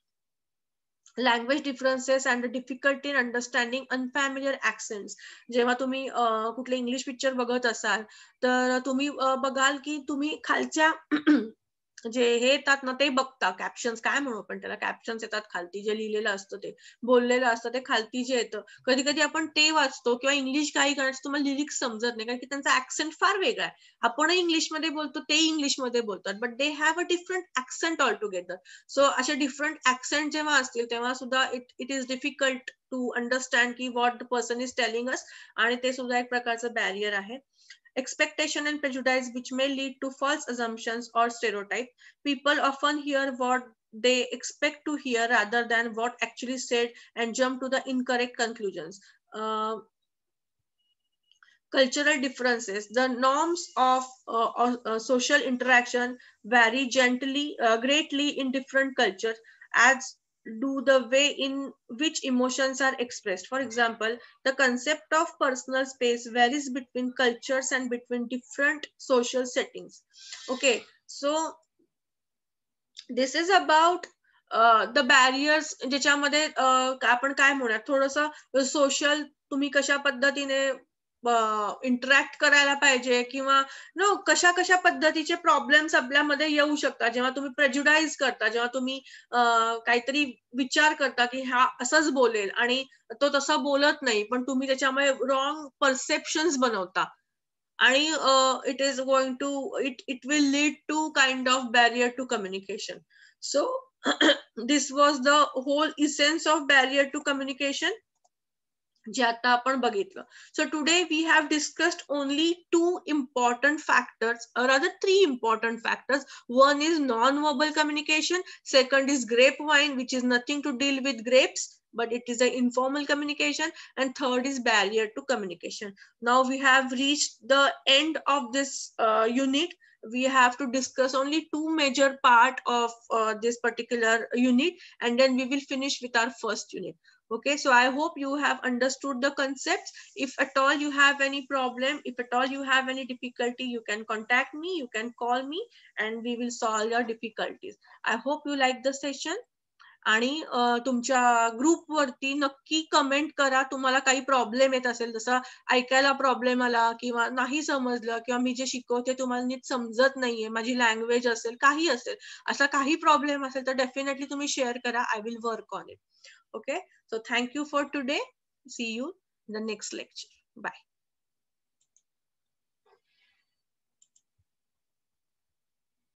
Language differences and difficulty in understanding unfamiliar accents. जेव्हा तुम्ही कुठले इंग्लिश पिक्चर बघत असाल तर तुम्ही बघाल की तुम्ही खालच्या जे हे येतात ना ते बघता, कॅप्शन्स काय म्हणू आपण त्याला, कॅप्शन्स येतात खालती, जे लिहिलेलं असतं ते बोललेलं असतं ते खालती जे येतं, कधी कधी आपण ते वाचतो किंवा इंग्लिश काही करण्याचं तुम्हाला लिरिक्स समजत नाही, कारण की त्यांचा ऍक्सेंट फार वेगळा आहे. आपणही इंग्लिशमध्ये बोलतो, ते इंग्लिशमध्ये बोलतात, but they have a different accent all together. So असे डिफरंट ऍक्सेंट जेव्हा असतील तेव्हा सुद्धा it is difficult to understand की what the person is telling us, आणि ते सुद्धा एक प्रकारचं बॅरियर आहे. Expectation and prejudice, which may lead to false assumptions or stereotype. People often hear what they expect to hear rather than what actually said and jump to the incorrect conclusions. Cultural differences. The norms of social interaction vary greatly in different cultures, as do the way in which emotions are expressed. For example, the concept of personal space varies between cultures and between different social settings. Okay, so this is about the barriers, ज्याच्यामध्ये आपण काय म्हणूयात, थोडंसं social, तुम्ही कशा पद्धतीने interact करायला पाहिजे किंवा कशा कशा पद्धतीचे प्रॉब्लेम्स आपल्यामध्ये येऊ शकतात जेव्हा तुम्ही प्रेज्युडाईज करता, जेव्हा तुम्ही काहीतरी विचार करता की हा असंच बोलेल आणि तो तसा बोलत नाही, पण तुम्ही त्याच्यामुळे रॉंग परसेप्शन्स बनवता. आणि it is going to it will lead to kind of barrier to communication. So this was the whole essence of barrier to communication जे आता आपण बघितलं. So today we have discussed only two important factors, or rather three important factors. One is non-verbal communication, second is grapevine, which is nothing to deal with grapes, but it is an informal communication, and third is barrier to communication. Now we have reached the end of this unit. We have to discuss only two major part of this particular unit, and then we will finish with our first unit. Okay, so I hope you have understood the concepts. If at all you have any problem, if at all you have any difficulty, you can contact me, you can call me, and we will solve your difficulties. I hope you like the session. आणि तुमच्या ग्रुपवरती नक्की comment करा तुम्हाला काही problem येत असेल, जसा ऐकायला प्रॉब्लेम आला किंवा नाही समजलं किंवा मी जे शिकवते तुम्हाला नीट समजत नाहीये, माझी लँग्वेज असेल, काही असेल, असा काही प्रॉब्लेम असेल तर डेफिनेटली तुम्ही शेअर करा. I will work on it. Okay, so thank you for today. See you in the next lecture. Bye.